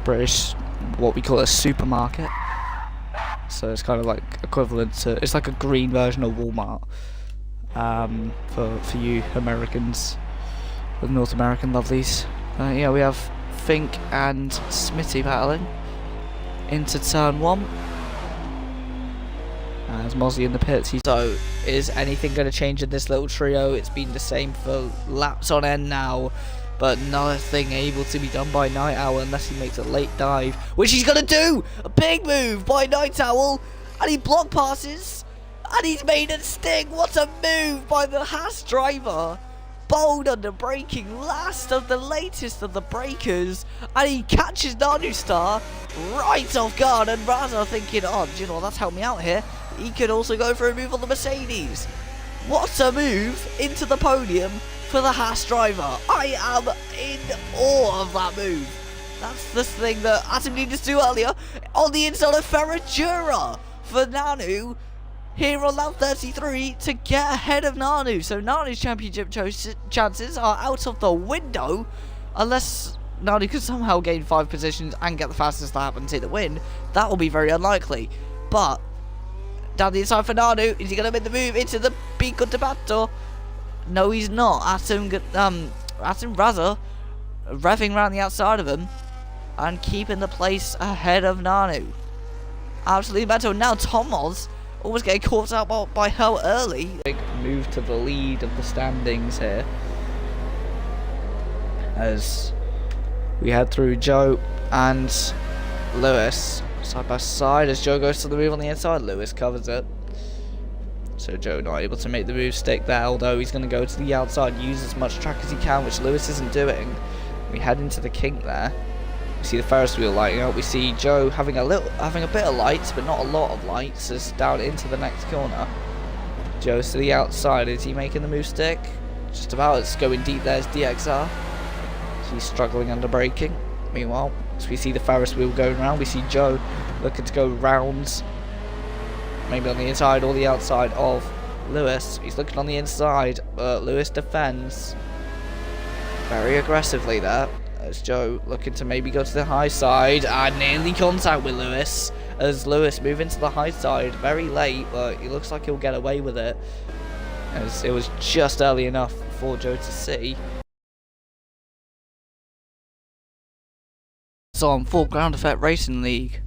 British, what we call a supermarket. So it's kind of like equivalent to, it's like a green version of Walmart. For you Americans, the North American lovelies. Yeah, we have Fink and Smitty battling into turn 1. As Mozzie in the pits. So, is anything going to change in this little trio? It's been the same for laps on end now, but nothing able to be done by Night Owl unless he makes a late dive, which he's going to do! A big move by Night Owl, and he block passes, and he's made it stick. What a move by the Haas driver! Bold under braking, last of the latest of the breakers, and he catches Nanu Star right off guard, and Raza thinking, oh, do you know what, that's helped me out here. He could also go for a move on the Mercedes. What a move into the podium for the Haas driver. I am in awe of that move. That's the thing that Adam needed to do earlier on the inside of Ferragura for Nanu here on lap 33 to get ahead of Nanu. So Nanu's championship chances are out of the window unless Nanu can somehow gain 5 positions and get the fastest lap and take the win. That will be very unlikely. But down the inside for Nanu, is he going to make the move into the Pico de Bato? No, he's not. Atom Raza revving around the outside of him and keeping the place ahead of Nanu. Absolutely mental. Now Tomoz almost getting caught out by how early. Big move to the lead of the standings here as we head through Joe and Lewis side by side as Joe goes to the move on the inside. Lewis covers it. So Joe not able to make the move stick there, although he's going to go to the outside, use as much track as he can, which Lewis isn't doing. We head into the kink there. We see the Ferris wheel lighting up. We see Joe having a bit of lights, but not a lot of lights, as down into the next corner. Joe's to the outside. Is he making the move stick? Just about. It's going deep. There's DXR. He's struggling under braking. Meanwhile, as we see the Ferris wheel going around, we see Joe looking to go rounds, maybe on the inside or the outside of Lewis. He's looking on the inside, but Lewis defends very aggressively there. As Joe looking to maybe go to the high side and nearly contact with Lewis. As Lewis move into the high side very late, but he looks like he'll get away with it, as it was just early enough for Joe to see. So on full ground effect racing league,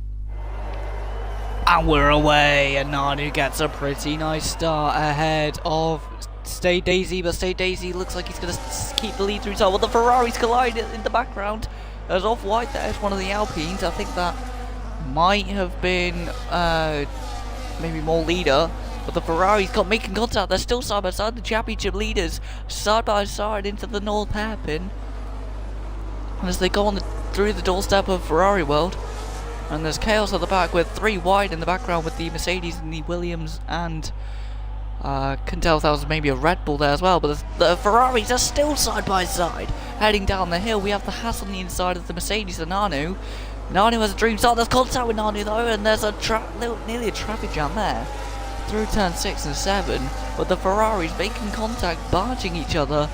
and we're away, and Nanu gets a pretty nice start ahead of Stay Daisy, but Stay Daisy looks like he's going to keep the lead through time. Well, the Ferraris collide in the background. There's off-white, there's one of the Alpines. I think that might have been maybe more leader, but the Ferraris got making contact. They're still side by side, the championship leaders side by side into the North hairpin. And as they go on through the doorstep of Ferrari world, and there's chaos at the back with 3 wide in the background with the Mercedes and the Williams, and couldn't tell if that was maybe a Red Bull there as well, but the Ferraris are still side by side heading down the hill. We have the Haas on the inside of the Mercedes and Nanu. Nanu has a dream start. There's contact with Nanu though, and there's a nearly a traffic jam there through turn 6 and 7, but the Ferraris making contact, barging each other.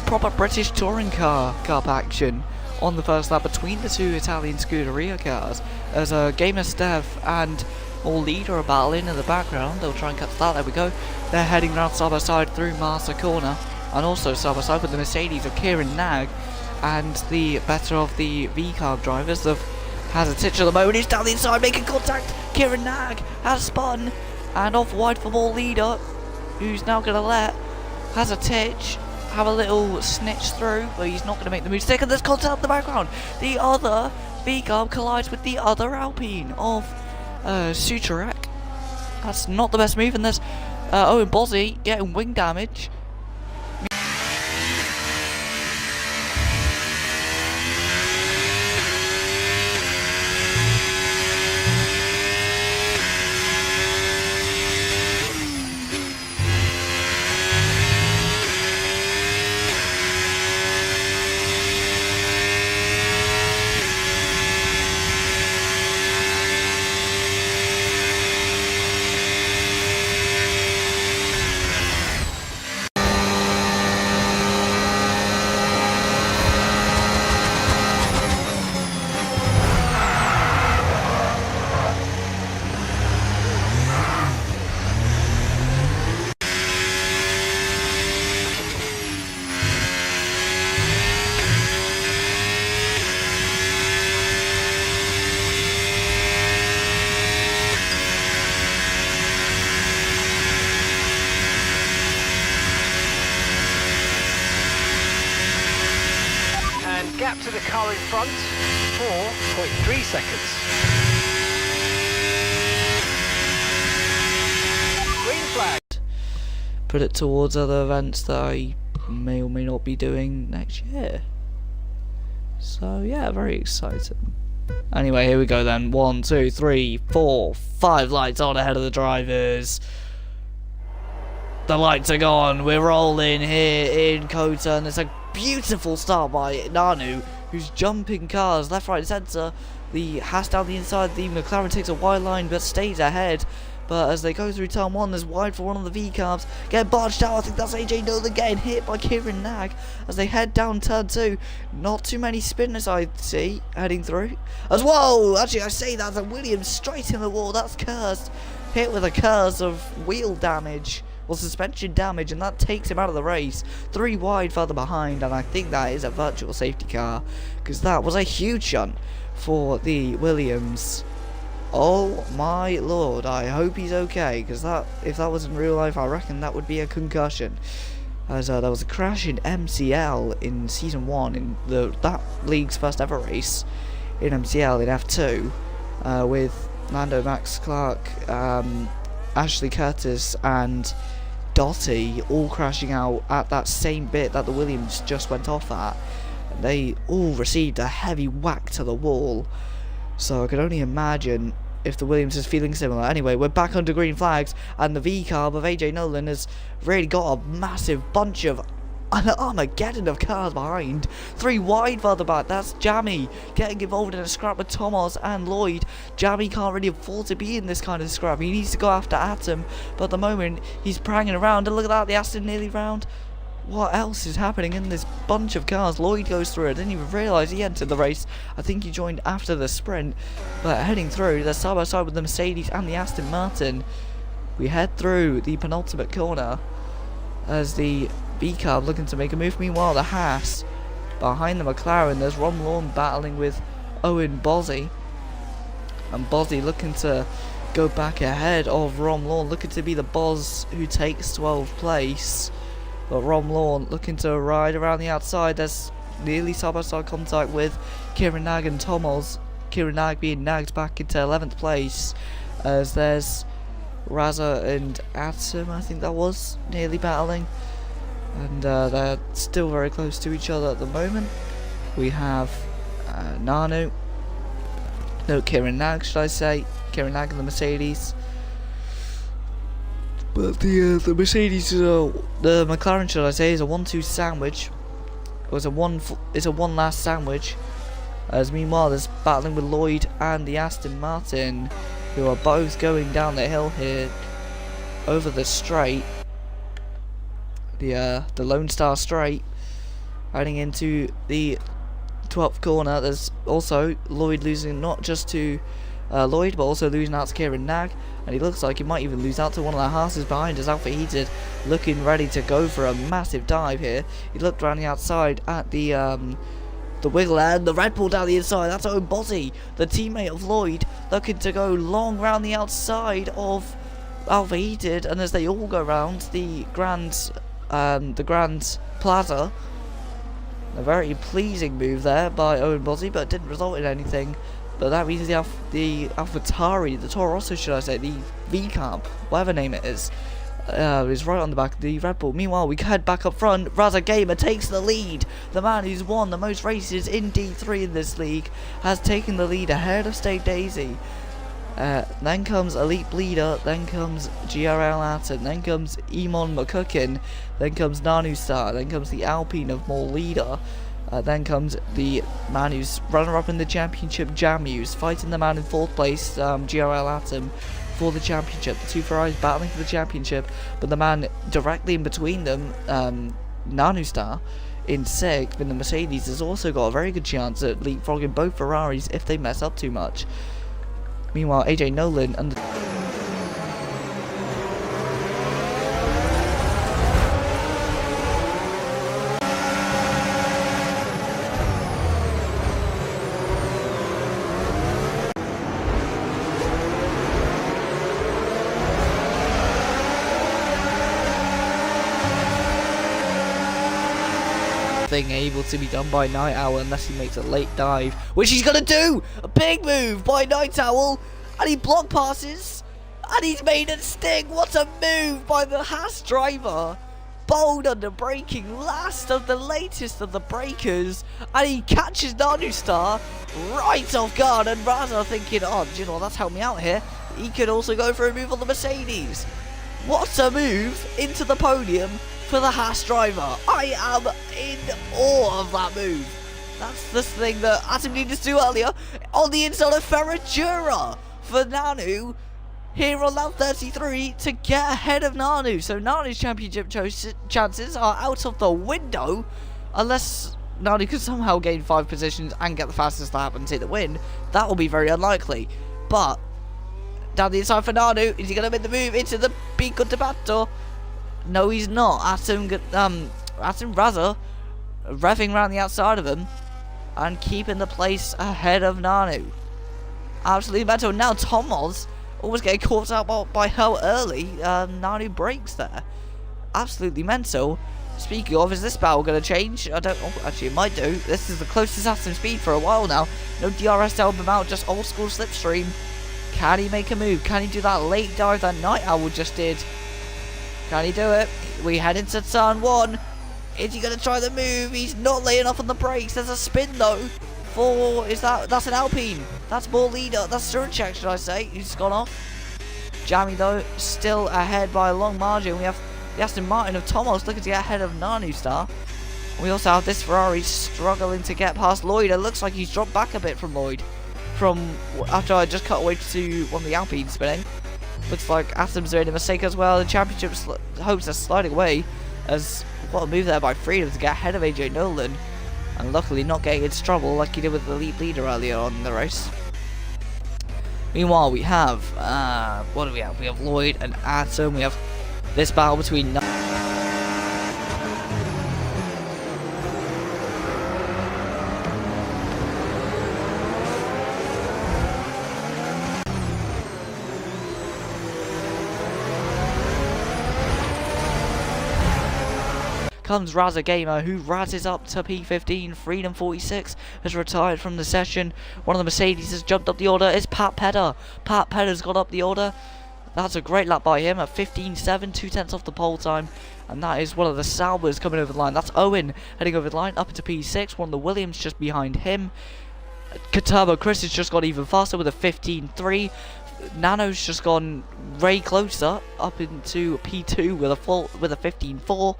Proper British touring car action on the first lap between the 2 Italian Scuderia cars, as Gamer Steph and All Leader are battling in the background. They'll try and cut to that. There we go. They're heading round side by side through Master Corner, and also side by side with the Mercedes of Kieran Nag and the better of the V-Carb drivers of has a titch at the moment. He's down the inside making contact. Kieran Nag has spun and off wide from All Leader, who's now going to let has a titch have a little snitch through, but he's not going to make the move stick, and there's contact in the background. The other V-Carb collides with the other Alpine of Suturek. That's not the best move, and there's Owen Bozzy getting wing damage. car in front, 4.3 seconds. Green flag. Put it towards other events that I may or may not be doing next year. So yeah, very exciting. Anyway, here we go then. 1, 2, 3, 4, 5 lights on ahead of the drivers. The lights are gone. We're rolling here in Kota, and it's a beautiful start by Nanu, who's jumping cars left, right, and centre. The Haas down the inside. The McLaren takes a wide line but stays ahead. But as they go through turn 1, there's wide for one of the V-carbs. Get barged out. I think that's AJ Nolan getting hit by Kieran Nag as they head down turn 2. Not too many spinners I see heading through. As well, actually I say that, and Williams straight in the wall. That's cursed. Hit with a curse of wheel damage. Or suspension damage, and that takes him out of the race. 3 wide further behind, and I think that is a virtual safety car. Because that was a huge shunt for the Williams. Oh my lord, I hope he's okay, because that, if that was in real life, I reckon that would be a concussion. As there was a crash in MCL in Season 1, in that league's first ever race, in MCL in F2, with Lando, Max Clark, Ashley Curtis and Dottie all crashing out at that same bit that the Williams just went off at. They all received a heavy whack to the wall. So I can only imagine if the Williams is feeling similar. Anyway, we're back under green flags, and the V-carb of AJ Nolan has really got a massive bunch of an Armageddon of cars behind. 3 wide further back. That's Jammy getting involved in a scrap with Thomas and Lloyd. Jammy can't really afford to be in this kind of scrap. He needs to go after Atom, but at the moment he's pranging around. And look at that, the Aston nearly round. What else is happening in this bunch of cars? Lloyd goes through. I didn't even realise he entered the race. I think he joined after the sprint. But heading through, they're side by side with the Mercedes and the Aston Martin. We head through the penultimate corner as the V-carb looking to make a move. Meanwhile, the Haas behind the McLaren, there's Ron Lawn battling with Owen Bozzy. And Bozzy looking to go back ahead of Ron Lawn, looking to be the Boz who takes 12th place. But Ron Lawn looking to ride around the outside. There's nearly side-by-side contact with Kieran Nag and Tomos. Kieran Nag being nagged back into 11th place. As there's Raza and Atom, I think that was, nearly battling. And they're still very close to each other at the moment. We have Nanu. No, Kieran Nag, should I say. Kieran Nag and the Mercedes. But the Mercedes, the McLaren, should I say, is a 1-2 sandwich. It's a one last sandwich. As meanwhile, there's battling with Lloyd and the Aston Martin, who are both going down the hill here over the straight. The Lone Star Straight, heading into the 12th corner. There's also Lloyd losing not just to Lloyd, but also losing out to Kieran Nag, and he looks like he might even lose out to one of the Haas's behind as Alpha Heated looking ready to go for a massive dive here. He looked around the outside at the wiggle and the Red Bull down the inside. That's Owen Bozzy, the teammate of Lloyd, looking to go long round the outside of Alpha Heated, and as they all go round the Grand Plaza. A very pleasing move there by Owen Bozzy, but it didn't result in anything. But that means the AlphaTauri, the Toro Rosso, should I say, the V-carb, whatever name it is right on the back of the Red Bull. Meanwhile, we head back up front. Raza Gamer takes the lead. The man who's won the most races in D3 in this league has taken the lead ahead of State Daisy. Then comes Elite Bleeder, then comes GRL Atten, then comes Emon McCucken, then comes Nanu Star, then comes the Alpine of Mall Leader, then comes the man who's runner-up in the championship, Jamus, fighting the man in 4th place, GRL Atom, for the championship. The 2 Ferraris battling for the championship, but the man directly in between them, Nanu Star, in 6th, in the Mercedes, has also got a very good chance at leapfrogging both Ferraris if they mess up too much. Meanwhile, AJ Nolan and nothing able to be done by Night Owl unless he makes a late dive, which he's gonna do. A big move by Night Owl, and he block passes, and he's made it sting. What a move by the Haas driver. Bold under braking, last of the latest of the breakers, and he catches Nanu Star right off guard, and Raza thinking, oh, do you know what, that's helped me out here. He could also go for a move on the Mercedes. What a move into the podium for the Haas driver. I am in awe of that move. That's the thing that Atom needed to do earlier on the inside of Ferragura for Nanu here on lap 33 to get ahead of Nanu. So Nanu's championship chances are out of the window unless Nanu can somehow gain 5 positions and get the fastest lap and take the win. That will be very unlikely. But down the inside for Nanu, is he going to make the move into the Pico de Bato? No, he's not. Atom Raza revving around the outside of him and keeping the place ahead of Nanu. Absolutely mental. Now Tomoz almost getting caught out by how early Nanu breaks there. Absolutely mental. Speaking of, is this battle going to change? I don't know. Actually, it might do. This is the closest Atom speed for a while now. No DRS to help him out, just old school slipstream. Can he make a move? Can he do that late dive that Night Owl just did? Can he do it? We head into turn 1. Is he going to try the move? He's not laying off on the brakes. There's a spin though. That's an Alpine. That's more leader. That's Surchak, should I say. He's gone off. Jammy though, still ahead by a long margin. We have the Aston Martin of Tomos looking to get ahead of Nanu Star. We also have this Ferrari struggling to get past Lloyd. It looks like he's dropped back a bit from Lloyd. From after I just cut away to one of the Alpines spinning. Looks like Atom's made a mistake as well. The championship hopes are sliding away. As what a move there by Freedom to get ahead of AJ Nolan. And luckily not getting into trouble like he did with the lead leader earlier on in the race. Meanwhile, we have, what do we have? We have Lloyd and Atom. We have this battle between... comes Raza Gamer, who razzes up to P15. Freedom 46 has retired from the session. One of the Mercedes has jumped up the order. It's Pat Pedder. Pat Pedder's got up the order. That's a great lap by him at 15.7, 2/10 off the pole time. And that is one of the Saubers coming over the line. That's Owen heading over the line up into P6. One of the Williams just behind him. Katurbo Chris has just got even faster with a 15.3. Nano's just gone way closer up into P2 with a 15.4.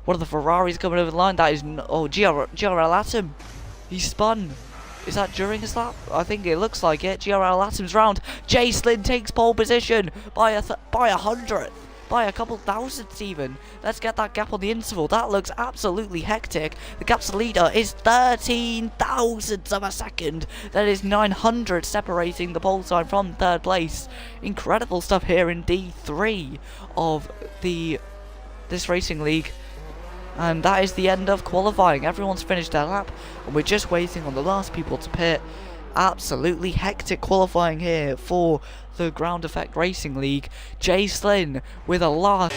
One of the Ferraris coming over the line. That is GRL Atom. He spun. Is that during his lap? I think it looks like it. GRL Atom's round. Jay Slin takes pole position by a hundredth, by a couple thousandths even. Let's get that gap on the interval. That looks absolutely hectic. The gap's leader is 13 thousandths of a second. That is 900 separating the pole time from third place. Incredible stuff here in D3 of this racing league. And that is the end of qualifying. Everyone's finished their lap, and we're just waiting on the last people to pit. Absolutely hectic qualifying here for the Ground Effect Racing League. Jay Slin with a last...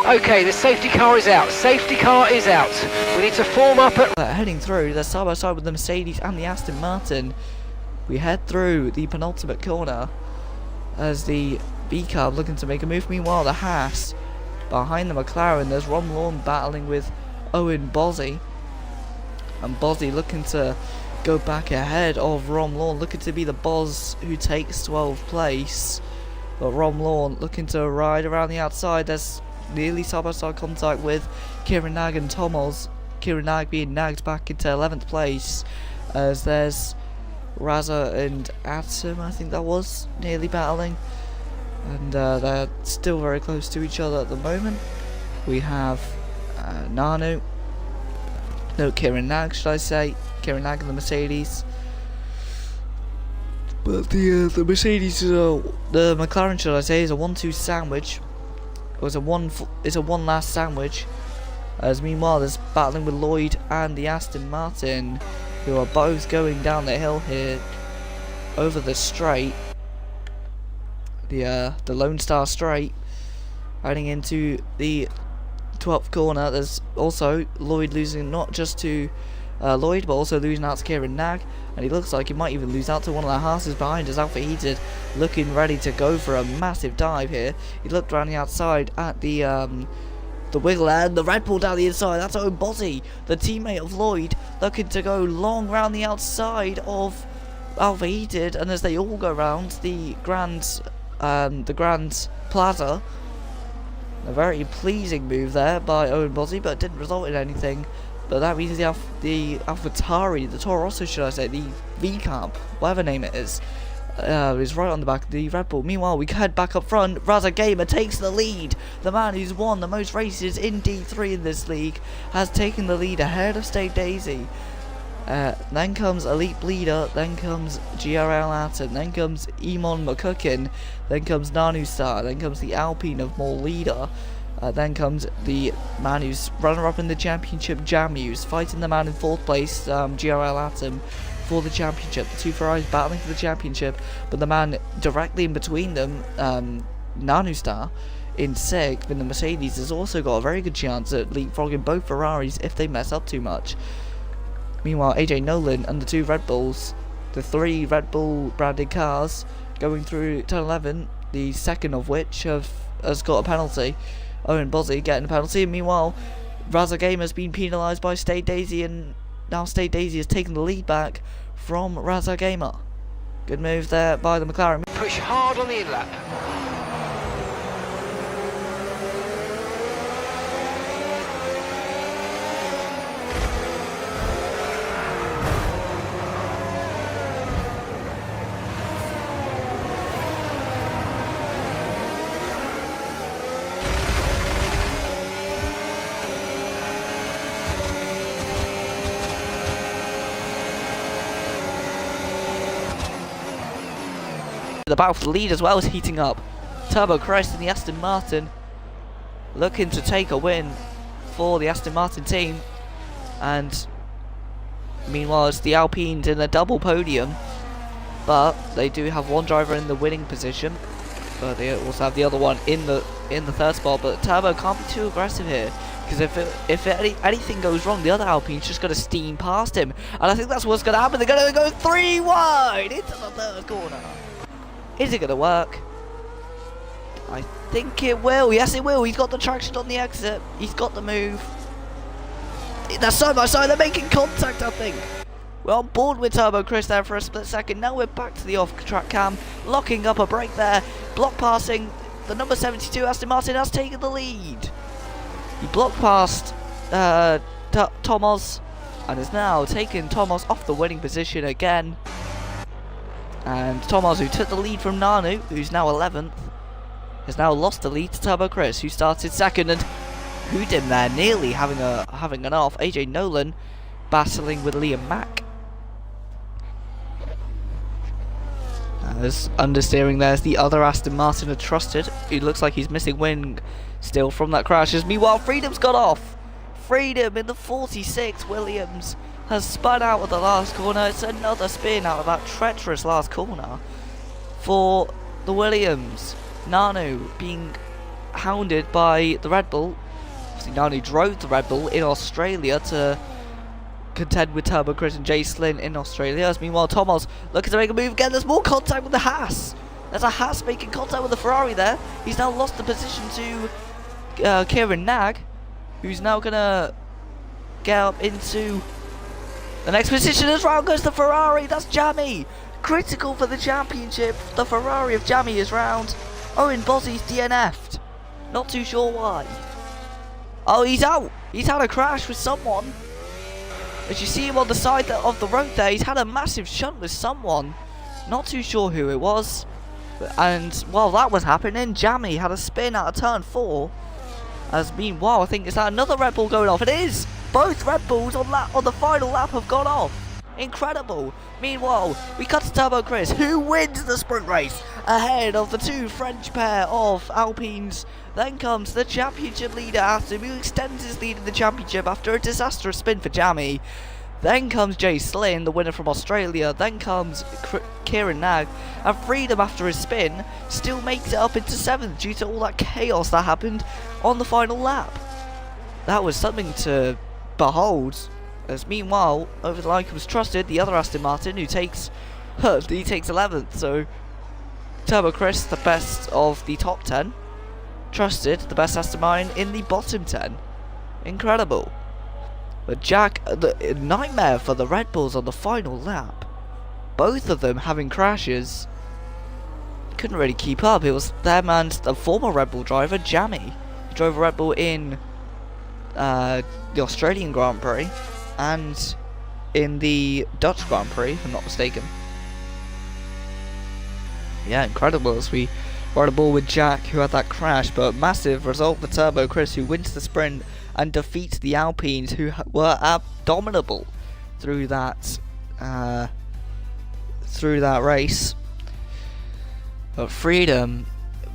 Okay, the safety car is out. Safety car is out. We need to form up at... heading through, they're side by side with the Mercedes and the Aston Martin. We head through the penultimate corner as the B-Cub looking to make a move. Meanwhile, the Haas behind the McLaren, there's Ron Lawn battling with Owen Bozzy. And Bozzy looking to go back ahead of Ron Lawn, looking to be the Boz who takes 12th place. But Ron Lawn looking to ride around the outside. There's nearly side-by-side contact with Kieran Nag and Tomos. Kieran Nag being nagged back into 11th place, as there's Raza and Atom, I think that was, nearly battling, and they're still very close to each other at the moment. We have Kieran Nag, should I say, Kieran Nag and the Mercedes. But the Mercedes, the McLaren, should I say, is a 1-2 sandwich was a one last sandwich. As meanwhile, there's battling with Lloyd and the Aston Martin, who are both going down the hill here over the straight, the Lone Star Straight, heading into the 12th corner. There's also Lloyd losing not just to Lloyd, but also losing out to Kieran Nagg, and he looks like he might even lose out to one of the Haas's behind as Alpha Heated looking ready to go for a massive dive here. He looked around the outside at the wiggle and the Red Bull down the inside. That's Owen Bozzy, the teammate of Lloyd, looking to go long round the outside of Alpha Heated, and as they all go round the Grand Plaza, a very pleasing move there by Owen Bozzy, but it didn't result in anything. But that means the AlphaTauri, the Toro Rosso should I say, the V-Carb, whatever name it is right on the back of the Red Bull. Meanwhile, we head back up front. Raza Gamer takes the lead. The man who's won the most races in D3 in this league has taken the lead ahead of State Daisy. Then comes Elite Bleeder, then comes GRL Atten, then comes Emon McCuckin, then comes Nanu Star, then comes the Alpine of Mole Leader, then comes the man who's runner-up in the championship, Jamus, fighting the man in 4th place, GRL Atom, for the championship. The two Ferraris battling for the championship, but the man directly in between them, Nanu Star, in 6th in the Mercedes, has also got a very good chance at leapfrogging both Ferraris if they mess up too much. Meanwhile, AJ Nolan and the 2 Red Bulls, the 3 Red Bull branded cars, going through turn 11, the second of which has got a penalty. Owen Bozzy getting a penalty, and meanwhile, Raza Game has been penalised by State Daisy, and now State Daisy has taken the lead back from Raza Gamer. Good move there by the McLaren. Push hard on the inlap. The battle for the lead as well is heating up. Turbo Christ and the Aston Martin looking to take a win for the Aston Martin team, and meanwhile it's the Alpines in a double podium, but they do have one driver in the winning position, but they also have the other one in the 3rd spot. But Turbo can't be too aggressive here, because if anything goes wrong, the other Alpine's just going to steam past him, and I think that's what's going to happen. They're going to go 3 wide into the 3rd corner. Is it going to work? I think it will. Yes, it will. He's got the traction on the exit. He's got the move. That's side by side. They're making contact, I think. We're on board with Turbo Chris there for a split second. Now we're back to the off-track cam. Locking up a break there. Block passing. The number 72 Aston Martin has taken the lead. He blocked past Tomos and has now taken Tomos off the winning position again. And Tomos, who took the lead from Nanu, who's now 11th, has now lost the lead to Turbo Chris, who started 2nd, and who'd him there, nearly having an off. AJ Nolan battling with Liam Mack. As understeering there's the other Aston Martin had trusted, who looks like he's missing wing still from that crash. As meanwhile, Freedom's got off. Freedom in the 46, Williams has spun out of the last corner. It's another spin out of that treacherous last corner for the Williams. Nanu being hounded by the Red Bull. Obviously Nanu drove the Red Bull in Australia to contend with Turbo Chris and Jay Slynn in Australia. As meanwhile, Tomos looking to make a move again. There's more contact with the Haas. There's a Haas making contact with the Ferrari there. He's now lost the position to Kieran Nagg, who's now going to get up into the next position. As round goes the Ferrari. That's Jammy. Critical for the championship. The Ferrari of Jammy is round. Owen Bozzy's DNF'd. Not too sure why. Oh, he's out. He's had a crash with someone. As you see him on the side of the road there, he's had a massive shunt with someone. Not too sure who it was. And while that was happening, Jammy had a spin out of turn 4. As meanwhile, I think, is that another Red Bull going off? It is! Both Red Bulls on the final lap have gone off. Incredible. Meanwhile, we cut to Turbo Chris, who wins the sprint race ahead of the 2 French pair of Alpines Then comes the championship leader Atom, who extends his lead in the championship after a disastrous spin for Jammy. Then comes Jay Slynn, the winner from Australia. Then comes Kieran Nag, and Freedom, after his spin, still makes it up into 7th due to all that chaos that happened on the final lap. That was something to behold. As meanwhile, over the line comes Trusted, the other Aston Martin, who takes 11th. So Turbo Chris, the best of the top 10. Trusted, the best Aston Martin in the bottom 10. Incredible. But Jack, the nightmare for the Red Bulls on the final lap. Both of them having crashes. Couldn't really keep up. It was them and the former Red Bull driver, Jammy. He drove a Red Bull in the Australian Grand Prix and in the Dutch Grand Prix, if I'm not mistaken. Yeah, incredible as we ride a ball with Jack, who had that crash, but massive result for Turbo Chris, who wins the sprint and defeats the Alpines, who were abominable through that race. But Freedom,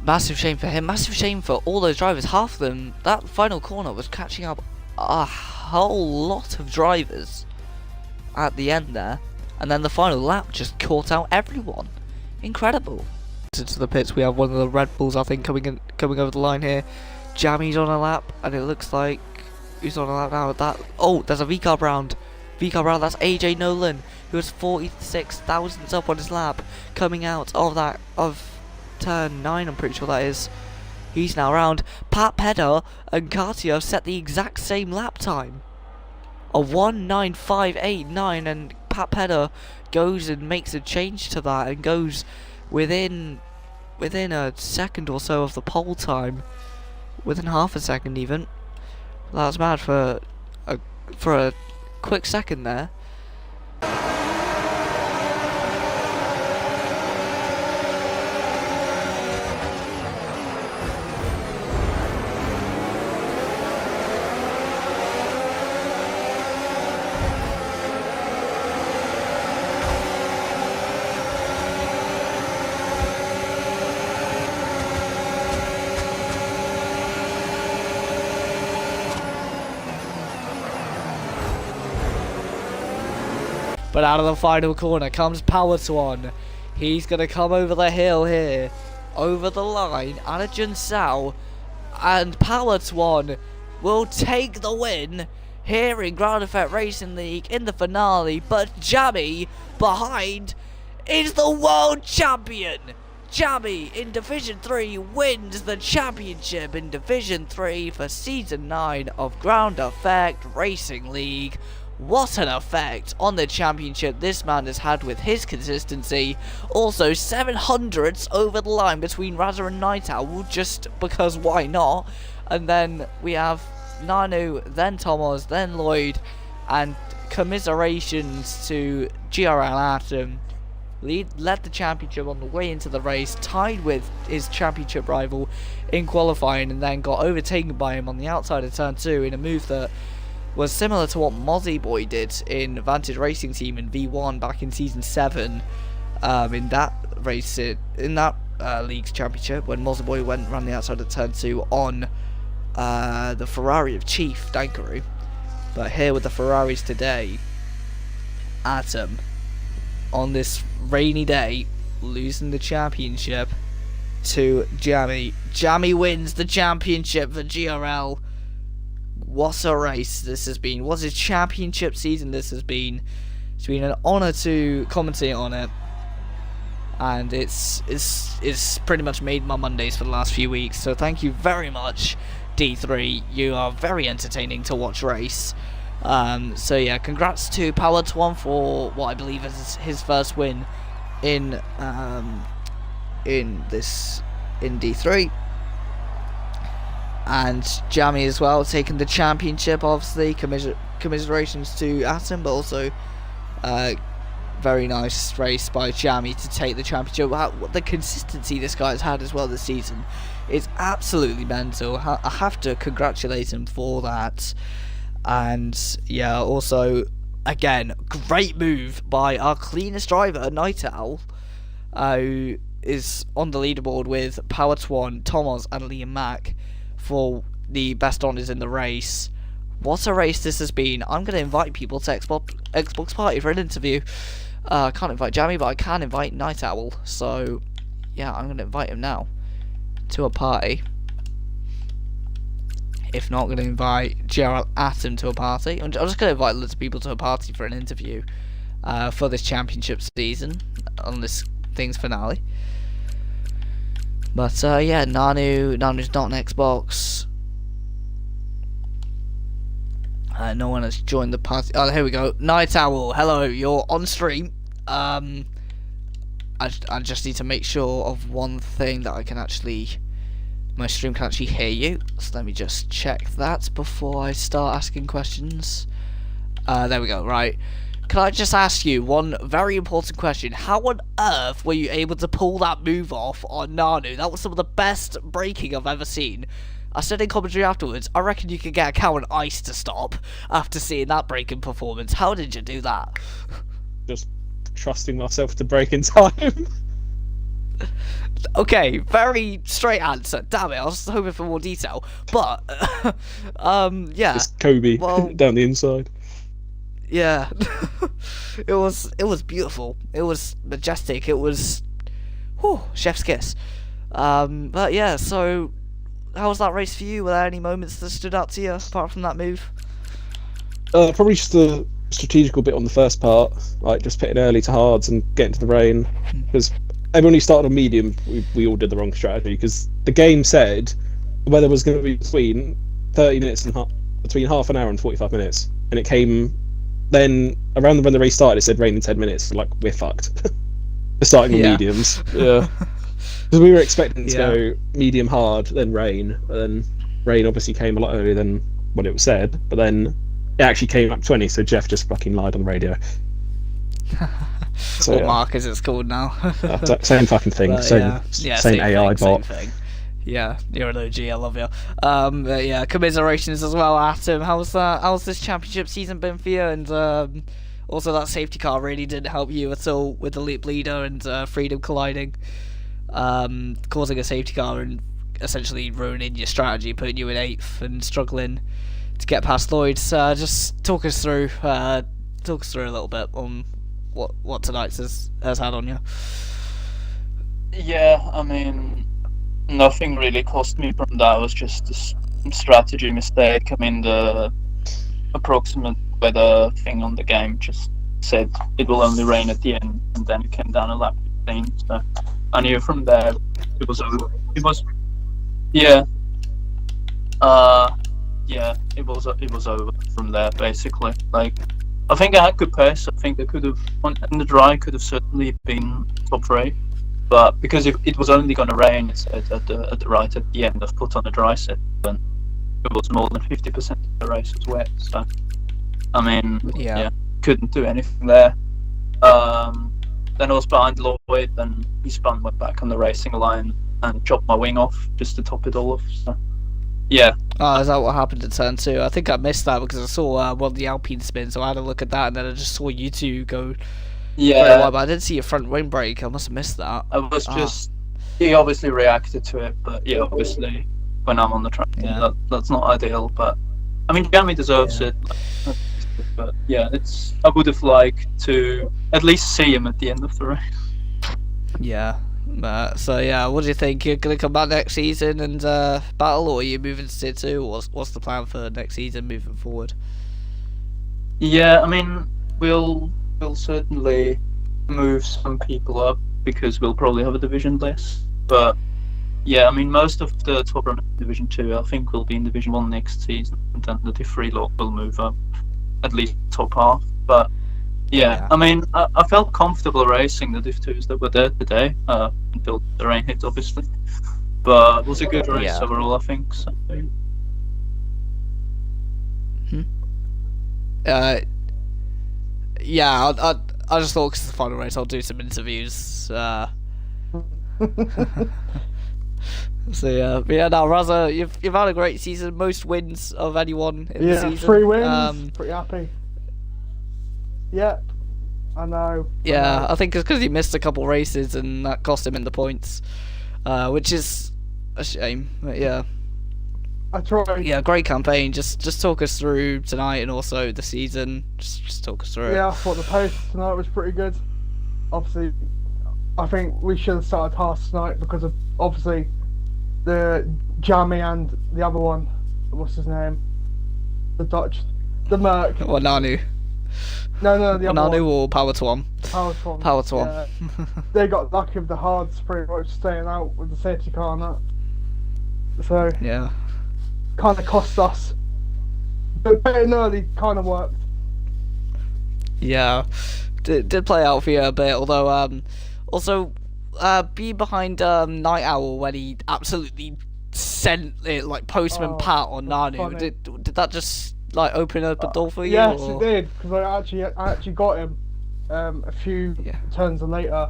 massive shame for him, massive shame for all those drivers. Half of them, that final corner was catching up a whole lot of drivers at the end there, and then the final lap just caught out everyone. Incredible. Into the pits, we have one of the Red Bulls, I think, coming over the line here. Jammy's on a lap, and it looks like who's on a lap now? There's a VCARB round. That's AJ Nolan, who has 46 thousandths up on his lap, coming out of turn 9. I'm pretty sure that is. He's now around. Pat Pedder and Cartier set the exact same lap time, a 1:9.589, and Pat Pedder goes and makes a change to that and goes within a second or so of the pole time, within half a second even. That was mad for a quick second there. But out of the final corner comes Power Swan. He's going to come over the hill here, over the line, out of Jinsao, and Power Swan will take the win here in Ground Effect Racing League in the finale. But Jammy behind is the world champion. Jammy in Division 3 wins the championship in Division 3 for Season 9 of Ground Effect Racing League. What an effect on the championship this man has had with his consistency. Also 700ths over the line between Razza and Night Owl, just because why not. And then we have Nanu, then Thomas, then Lloyd, and commiserations to GRL Atom. Led the championship on the way into the race, tied with his championship rival in qualifying, and then got overtaken by him on the outside of turn 2 in a move that was similar to what Mozzie Boy did in Vantage Racing Team in V1 back in Season 7, in that race, in that league's championship, when Mozzie Boy ran the outside of turn 2 on the Ferrari of Chief Dankaroo. But here with the Ferraris today, Atom, on this rainy day, losing the championship to Jammy. Jammy wins the championship for GRL. What a race this has been. What a championship season this has been. It's been an honour to commentate on it. And it's pretty much made my Mondays for the last few weeks. So thank you very much, D3. You are very entertaining to watch race. So yeah, congrats to Power Twan for what I believe is his first win in D3. And Jammy as well, taking the championship, obviously. Commiserations to Atom, but also very nice race by Jammy to take the championship. Wow, the consistency this guy's had as well this season is absolutely mental. I have to congratulate him for that. And yeah, also, again, great move by our cleanest driver, Night Owl, who is on the leaderboard with Power Twan, Thomas, and Liam Mack for the best honours in the race. What a race this has been. I'm going to invite people to Xbox Party for an interview. I can't invite Jamie, but I can invite Night Owl. So, yeah, I'm going to invite him now to a party. If not, I'm going to invite Gerald Atom to a party. I'm just going to invite lots of people to a party for an interview for this championship season on this thing's finale. But yeah, Nanu's not on Xbox. No one has joined the party. Oh, here we go. Night Owl, hello, you're on stream. I just need to make sure of one thing, that I can actually, my stream can actually hear you. So let me just check that before I start asking questions. There we go, right. Can I just ask you one very important question? How on earth were you able to pull that move off on Nanu? That was some of the best braking I've ever seen. I said in commentary afterwards, I reckon you could get a cow and ice to stop after seeing that braking performance. How did you do that? Just trusting myself to brake in time. Okay, very straight answer. Damn it, I was hoping for more detail. But, yeah. Just Kobe down the inside. Yeah. it was beautiful. It was majestic. It was, whew, chef's kiss. But yeah, so how was that race for you? Were there any moments that stood out to you apart from that move? Probably just the strategical bit on the first part, like just pitting early to hards and getting to the rain. Because everyone who started on medium, we all did the wrong strategy. Because the game said the weather was going to be between 30 minutes and between half an hour and 45 minutes, and it came. Then around when the race started, it said rain in 10 minutes. Like, we're fucked. We're starting on mediums. Yeah. Because we were expecting to go medium hard, then rain. But then rain obviously came a lot earlier than what it was said. But then it actually came up 20, so Jeff just fucking lied on the radio. So, what mark is it's called now? Same fucking thing. But, same AI bot. Same thing. Yeah, you're an OG, I love you. But yeah, commiserations as well, Atom. How's this championship season been for you? And also that safety car really didn't help you at all with the leap leader and Freedom colliding, causing a safety car and essentially ruining your strategy, putting you in 8th and struggling to get past Lloyd's. Just talk us through a little bit on what tonight's has had on you. Yeah, I mean, nothing really cost me from that. It was just a strategy mistake. I mean, the approximate weather thing on the game just said it will only rain at the end, and then it came down a lap 15. So I knew from there it was over. It was, yeah, it was over from there basically. Like, I think I had good pace. I think I could have, in the dry, could have certainly been top 3. But because it was only going to rain, it said at the end, I've put on a dry set, and it was more than 50% of the race was wet. So, I mean, couldn't do anything there. Then I was behind Lloyd, and he went back on the racing line and chopped my wing off just to top it all off. So, yeah. Oh, is that what happened in turn 2? I think I missed that because I saw one of the Alpine spins, so I had a look at that, and then I just saw you two go. Yeah, but I didn't see your front wing brake. I must have missed that. I was just. He obviously reacted to it, but yeah, obviously, when I'm on the track, that's not ideal. But I mean, Jamie deserves it. But yeah, I would have liked to at least see him at the end of the race. Yeah. So yeah, what do you think? You're gonna come back next season and battle, or are you moving to Tier 2? What's the plan for next season moving forward? Yeah, I mean, we'll certainly move some people up because we'll probably have a division less. But yeah, I mean, most of the top runners in Division 2, I think, will be in Division 1 next season, and then the Div 3 lot will move up, at least top half. But yeah, I mean, I felt comfortable racing the Div 2s that were there today, until the rain hit, obviously. But it was a good race overall, I think. So. Yeah, I just thought because it's the final race, I'll do some interviews. So yeah, now Raza, you've had a great season, most wins of anyone in the season. 3 wins. Pretty happy. Yeah, I know. Yeah, I think it's because he missed a couple races and that cost him in the points, which is a shame. But yeah. I tried. Yeah, great campaign. Just talk us through tonight and also the season. Just talk us through it. Yeah, I thought the pace tonight was pretty good. Obviously, I think we should have started Haas tonight because of obviously the Jamie and the other one. What's his name? The Merc. Or Nanu. No, the other Nanu one. or Power Twom. Power Twom. Power Twom. Yeah. They got lucky with the hards pretty much staying out with the safety car and that. So Yeah. kind of cost us. But betting early kind of worked. Yeah, did play out for you a bit. Although also being behind Night Owl when he absolutely sent it like Postman Pat on Nanu. funny. Did that just like open up a door for you? Yes, or? it did, because I actually got him a few turns later.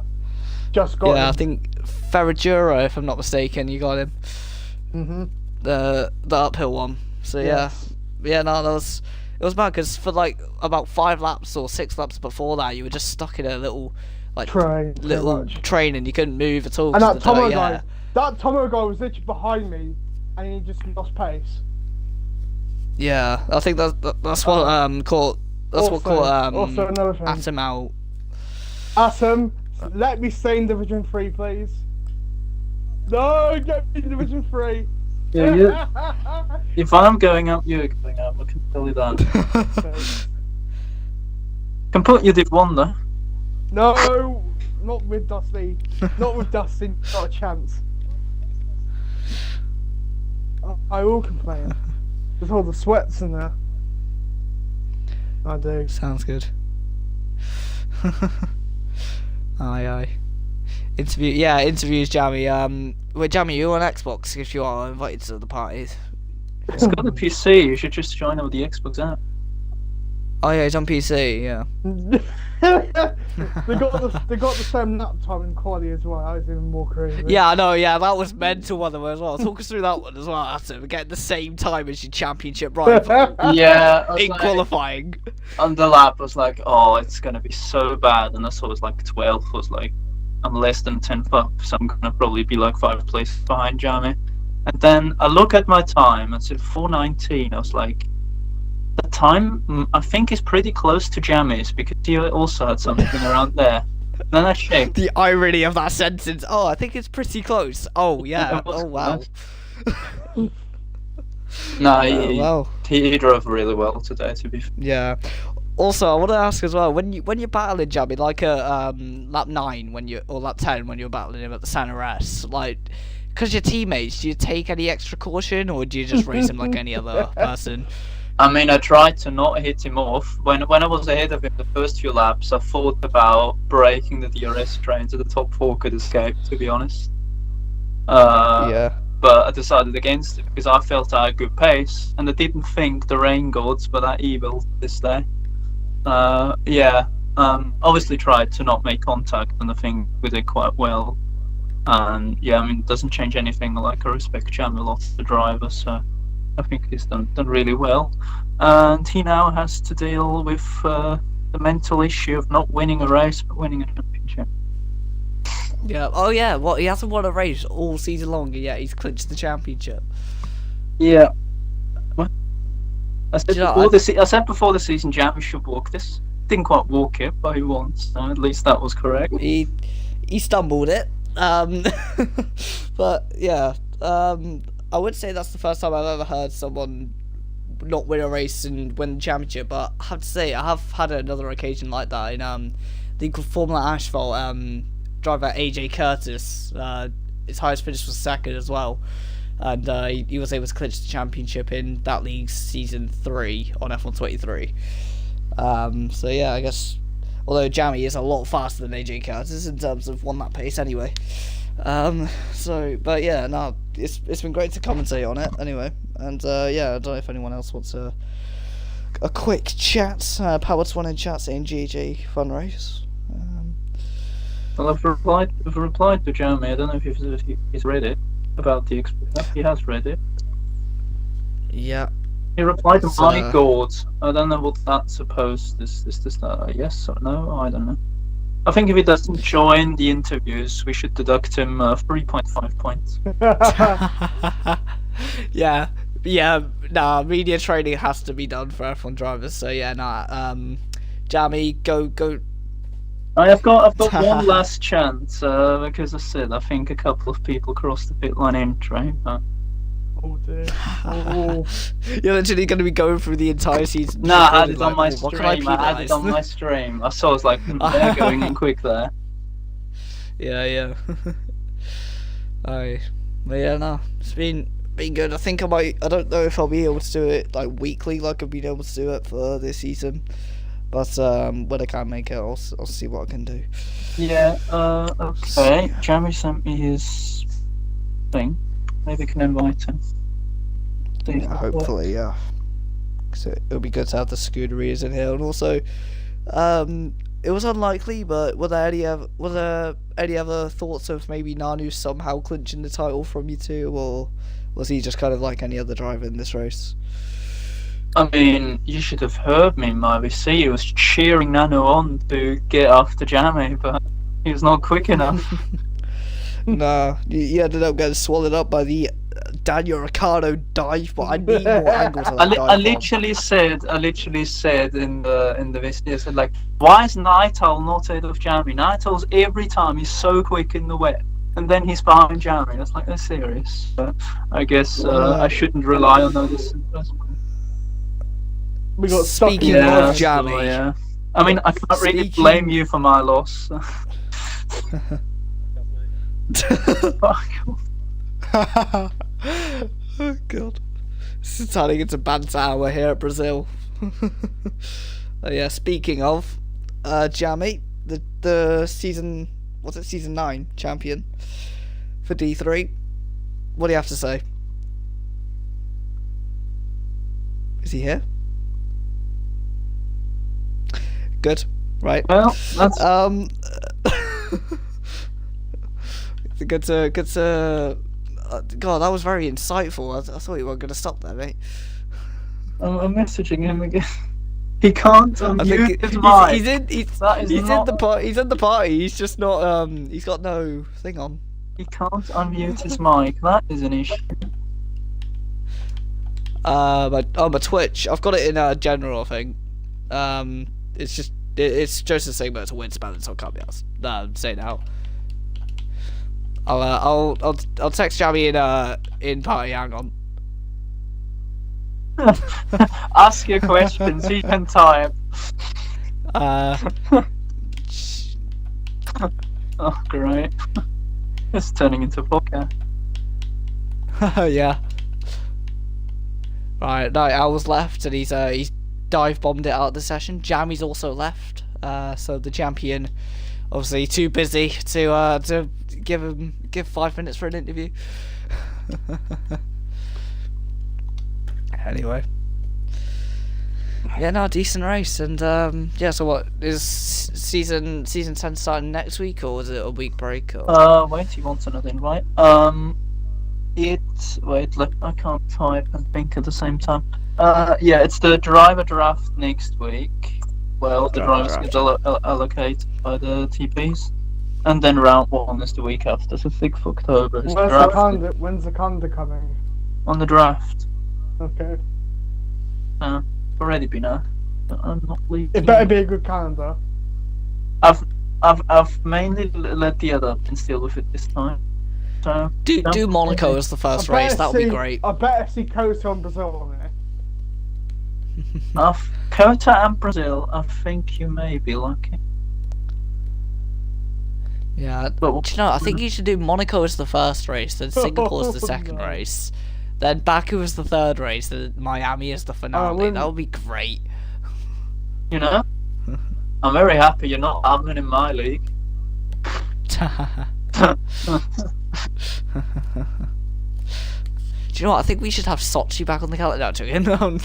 Just got him. Yeah, I think Ferradura, if I'm not mistaken, you got him. Mhm. The uphill one. So Yes. yeah, no, it was bad because for like about 5 laps or 6 laps before that, you were just stuck in a little like Train, pretty little much. train and you couldn't move at all. And 'cause that of the Tomo dirt, guy, was literally behind me, and he just lost pace. Yeah, I think that's what caught also another thing. Atom out. Atom, let me stay in Division 3, please. No, get me in Division 3. Yeah, if I'm going up, you're going up. I can tell you that. Can put you Div 1 though. No, not with Dusty. Not with Dusty. Not a chance. I will complain. There's all the sweats in there. I do. Sounds good. Aye. Interviews Jammy. Wait, Jammy, you on Xbox if you are invited to the parties. It's got a PC. You should just join with the Xbox app. Oh yeah, it's on PC. Yeah. they got the same nap time in quality as well. That was even more crazy. Yeah, I know. Yeah, that was mental one as well. Talk us through that one as well. Atom, getting the same time as your championship rival. Yeah, I was in like- qualifying. On the lap, I was like, oh, it's gonna be so bad. And I saw it was like 12. I was like, I'm less than 10th up, so I'm gonna probably be like 5 places behind Jamie. And then I look at my time, it's at 4:19. I was like, the time I think is pretty close to Jamie's because he also had something around there. Then I checked. The irony of that sentence. Oh, I think it's pretty close. Oh yeah. Oh wow. No, he drove really well today. To be fair. Yeah. Also, I want to ask as well, when you're battling Jamie, like at lap 9 or lap 10 when you're battling him at the San Andreas, like, because your teammates, do you take any extra caution or do you just race him like any other person? I mean, I tried to not hit him off. When I was ahead of him the first few laps, I thought about breaking the DRS train so the top 4 could escape, to be honest. Yeah. But I decided against it because I felt I had good pace and I didn't think the rain gods were that evil this day. Obviously tried to not make contact and I think we did quite well. And yeah, I mean, it doesn't change anything. Like, I respect Jamie a lot, the driver, so I think he's done really well. And he now has to deal with the mental issue of not winning a race but winning a championship. Yeah. Oh yeah. Well, he hasn't won a race all season long, and yet he's clinched the championship. Yeah. What? I said, Do you know, I said before the season Jamie should walk this. Didn't quite walk it, but he won, so at least that was correct. He stumbled it. But yeah. I would say that's the first time I've ever heard someone not win a race and win the championship. But I have to say, I have had another occasion like that in the Formula Asphalt. Driver AJ Curtis, his highest finish was second as well, and he was able to clinch the championship in that league's season 3 on F123. So yeah, I guess although Jamie is a lot faster than AJ Curtis in terms of one lap pace anyway. But yeah, no, it's been great to commentate on it anyway, and yeah, I don't know if anyone else wants a quick chat, Power 20 chat saying GG, fun race. Well, I've replied to Jamie. I don't know if he's read it about the experience. He has read it. Yeah. He replied to So- my God. I don't know what that's supposed. Is this a yes or no? I don't know. I think if he doesn't join the interviews, we should deduct him 3.5 points. Yeah, nah, media training has to be done for F1 drivers, so yeah, nah, Jamie, go. I've got one last chance, because I said I think a couple of people crossed the pit line entry, but... Oh dear. Oh. You're literally going to be going through the entire season. Nah, I had it on my what can I stream, I had it on my stream. I saw, I was like, they're going in quick there. Yeah. But yeah, no, it's been good. I think I don't know if I'll be able to do it like weekly, like I've been able to do it for this season. But when I can make it, I'll see what I can do. Yeah, okay. Jamie sent me his thing. Maybe I can invite him. Yeah, hopefully, yeah. So it'll be good to have the Scuderies in here, and also, it was unlikely, but were there any other thoughts of maybe Nanu somehow clinching the title from you two, or was he just kind of like any other driver in this race? I mean, you should have heard me in my VC. He was cheering Nano on to get after Jamie, but he was not quick enough. Nah, you ended up getting swallowed up by the Daniel Ricciardo dive, but I need more angles on that I literally said in the VC, I said like, why is Nighthall not ahead of Jamie? Nighthall's every time he's so quick in the wet, and then he's behind Jamie. That's like, that's serious. I guess I shouldn't rely on others. We got Speaking stuck of Jamie, yeah. I mean, I can't really blame you for my loss. Fuck. Oh god, this is turning into banter hour here at Brazil. Yeah, speaking of Jamie, the season, what's it, season 9 champion for D3, what do you have to say? Is he here? Good, right. Well, that's good to God, that was very insightful. I thought you weren't going to stop there, mate. I'm messaging him again. He can't unmute his mic. He's in the party. He's just not. He's got no thing on. He can't unmute his mic. That is an issue. But Twitch, I've got it in general. I think. It's just a segment to win balance, so I can't be asked. Say now. I'll text Jamie in party. Hang on. Ask your questions. He can type. Oh, great! It's turning into a podcast. Yeah. Right, 9 hours left, and he's dive bombed it out of the session. Jamie's also left. So the champion, obviously too busy to give 5 minutes for an interview. Anyway, yeah, no, decent race, and yeah. So what is season 10 starting next week, or is it a week break? Or? Wait, he wants another invite. I can't type and think at the same time. Yeah, it's the driver draft next week. Well, the drivers get allocated by the TPs. And then round 1 is the week after, so 6th of October is the draft. When's the calendar coming? On the draft. Okay. Already been out. I'm not leaving. It better be a good calendar. I've mainly let the other admins deal with it this time. So do Monaco as the first race, that would be great. I better see Costa and Brazil on there. Kota and Brazil, I think you may be lucky. Yeah, but do you know, I think you should do Monaco as the first race, then Singapore as the second race, then Baku as the third race, then Miami as the finale. That would be great. You know, I'm very happy you're not admin in my league. Do you know what? I think we should have Sochi back on the calendar.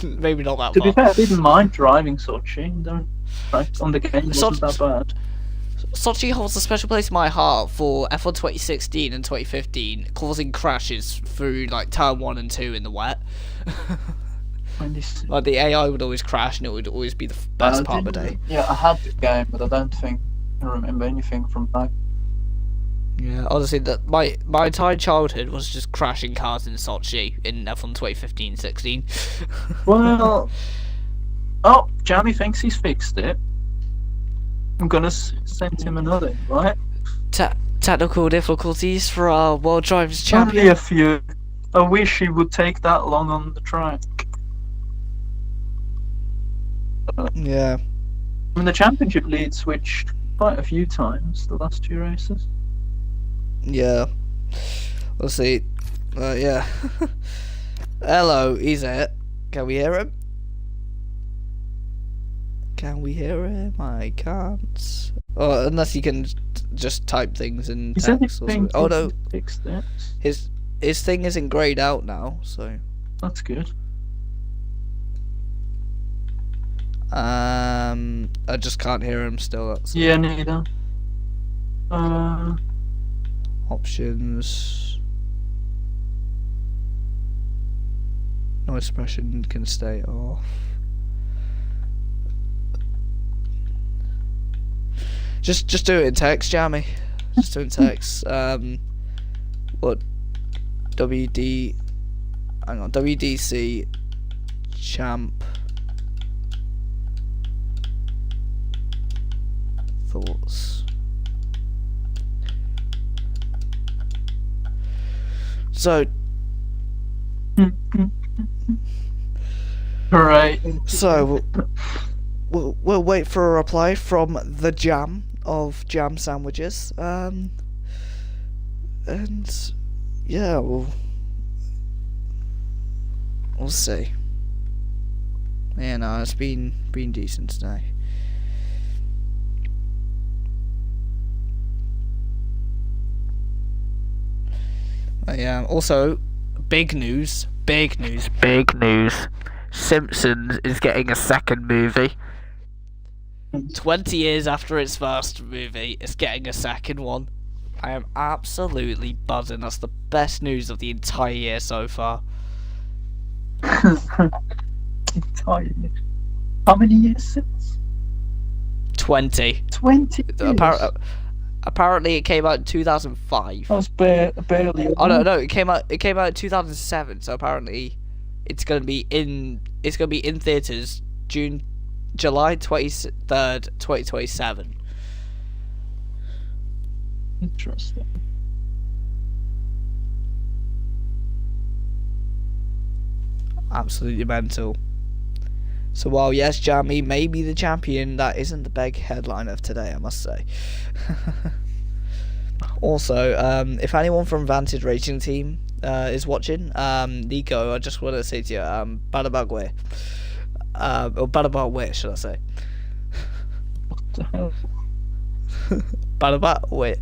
Maybe not that To far. be fair, I didn't mind driving Sochi. On the game, it wasn't that bad. Sochi holds a special place in my heart for F1 2016 and 2015, causing crashes through like turn 1 and 2 in the wet. Like the AI would always crash, and it would always be the best part of the day. Yeah, I had the game, but I don't think I remember anything from that. Yeah, honestly, that my entire childhood was just crashing cars in Sochi in F1 2015-16. Well, oh, Jamie thinks he's fixed it. I'm gonna send him another, right? Technical difficulties for our World Drivers' Champion. Only a few. I wish he would take that long on the track. Yeah. I mean, the championship lead switched quite a few times the last 2 races. Yeah. We'll see. Yeah. Hello, he's it. Can we hear him? Can we hear him? I can't. Oh, unless you can just type things in text or something. Oh no. Fixed it. His thing isn't grayed out now, so. That's good. I just can't hear him still. That's Yeah, neither. Options. Noise suppression can stay off. Just do it in text, Jamie. Just do it in text. What? WD. Hang on. WDC. Champ. Thoughts. So. Right. So we'll wait for a reply from the Jam of Jam Sandwiches. And yeah, we'll see. Yeah, no, it's been decent today. Yeah. Also, big news. Simpsons is getting a second movie. 20 years after its first movie, it's getting a second one. I am absolutely buzzing. That's the best news of the entire year so far. Entire year. How many years since? 20. 20 years? Apparently, it came out in 2005. I was barely. Oh no! It came out in 2007. So apparently, it's gonna be in theaters July 23rd, 2027. Interesting. Absolutely mental. So while yes, Jamie may be the champion, that isn't the big headline of today, I must say. Also, if anyone from Vantage Racing Team is watching, Nico, I just want to say to you, Badabagwe. Or Badabagwe, should I say? What the hell? Badabagwe.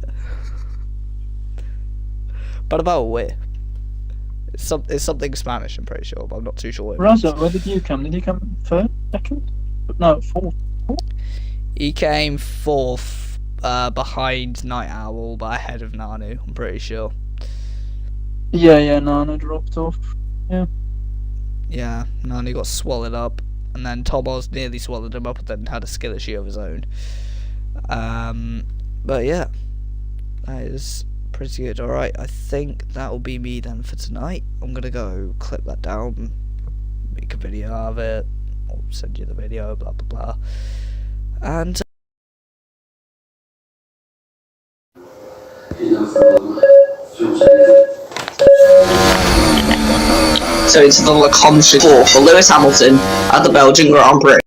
Badabagwe. It's something Spanish, I'm pretty sure, but I'm not too sure. Raza, where did you come? Did you come third, second? No, fourth. He came fourth, behind Night Owl, but ahead of Nanu, I'm pretty sure. Yeah, Nanu dropped off. Yeah. Yeah, Nanu got swallowed up, and then Tomos nearly swallowed him up, and then had a skill issue of his own. But yeah, that is pretty good. Alright, I think that will be me then for tonight. I'm gonna go clip that down, make a video of it, or send you the video, blah blah blah. And so it's the Lecomte Tour for Lewis Hamilton at the Belgian Grand Prix.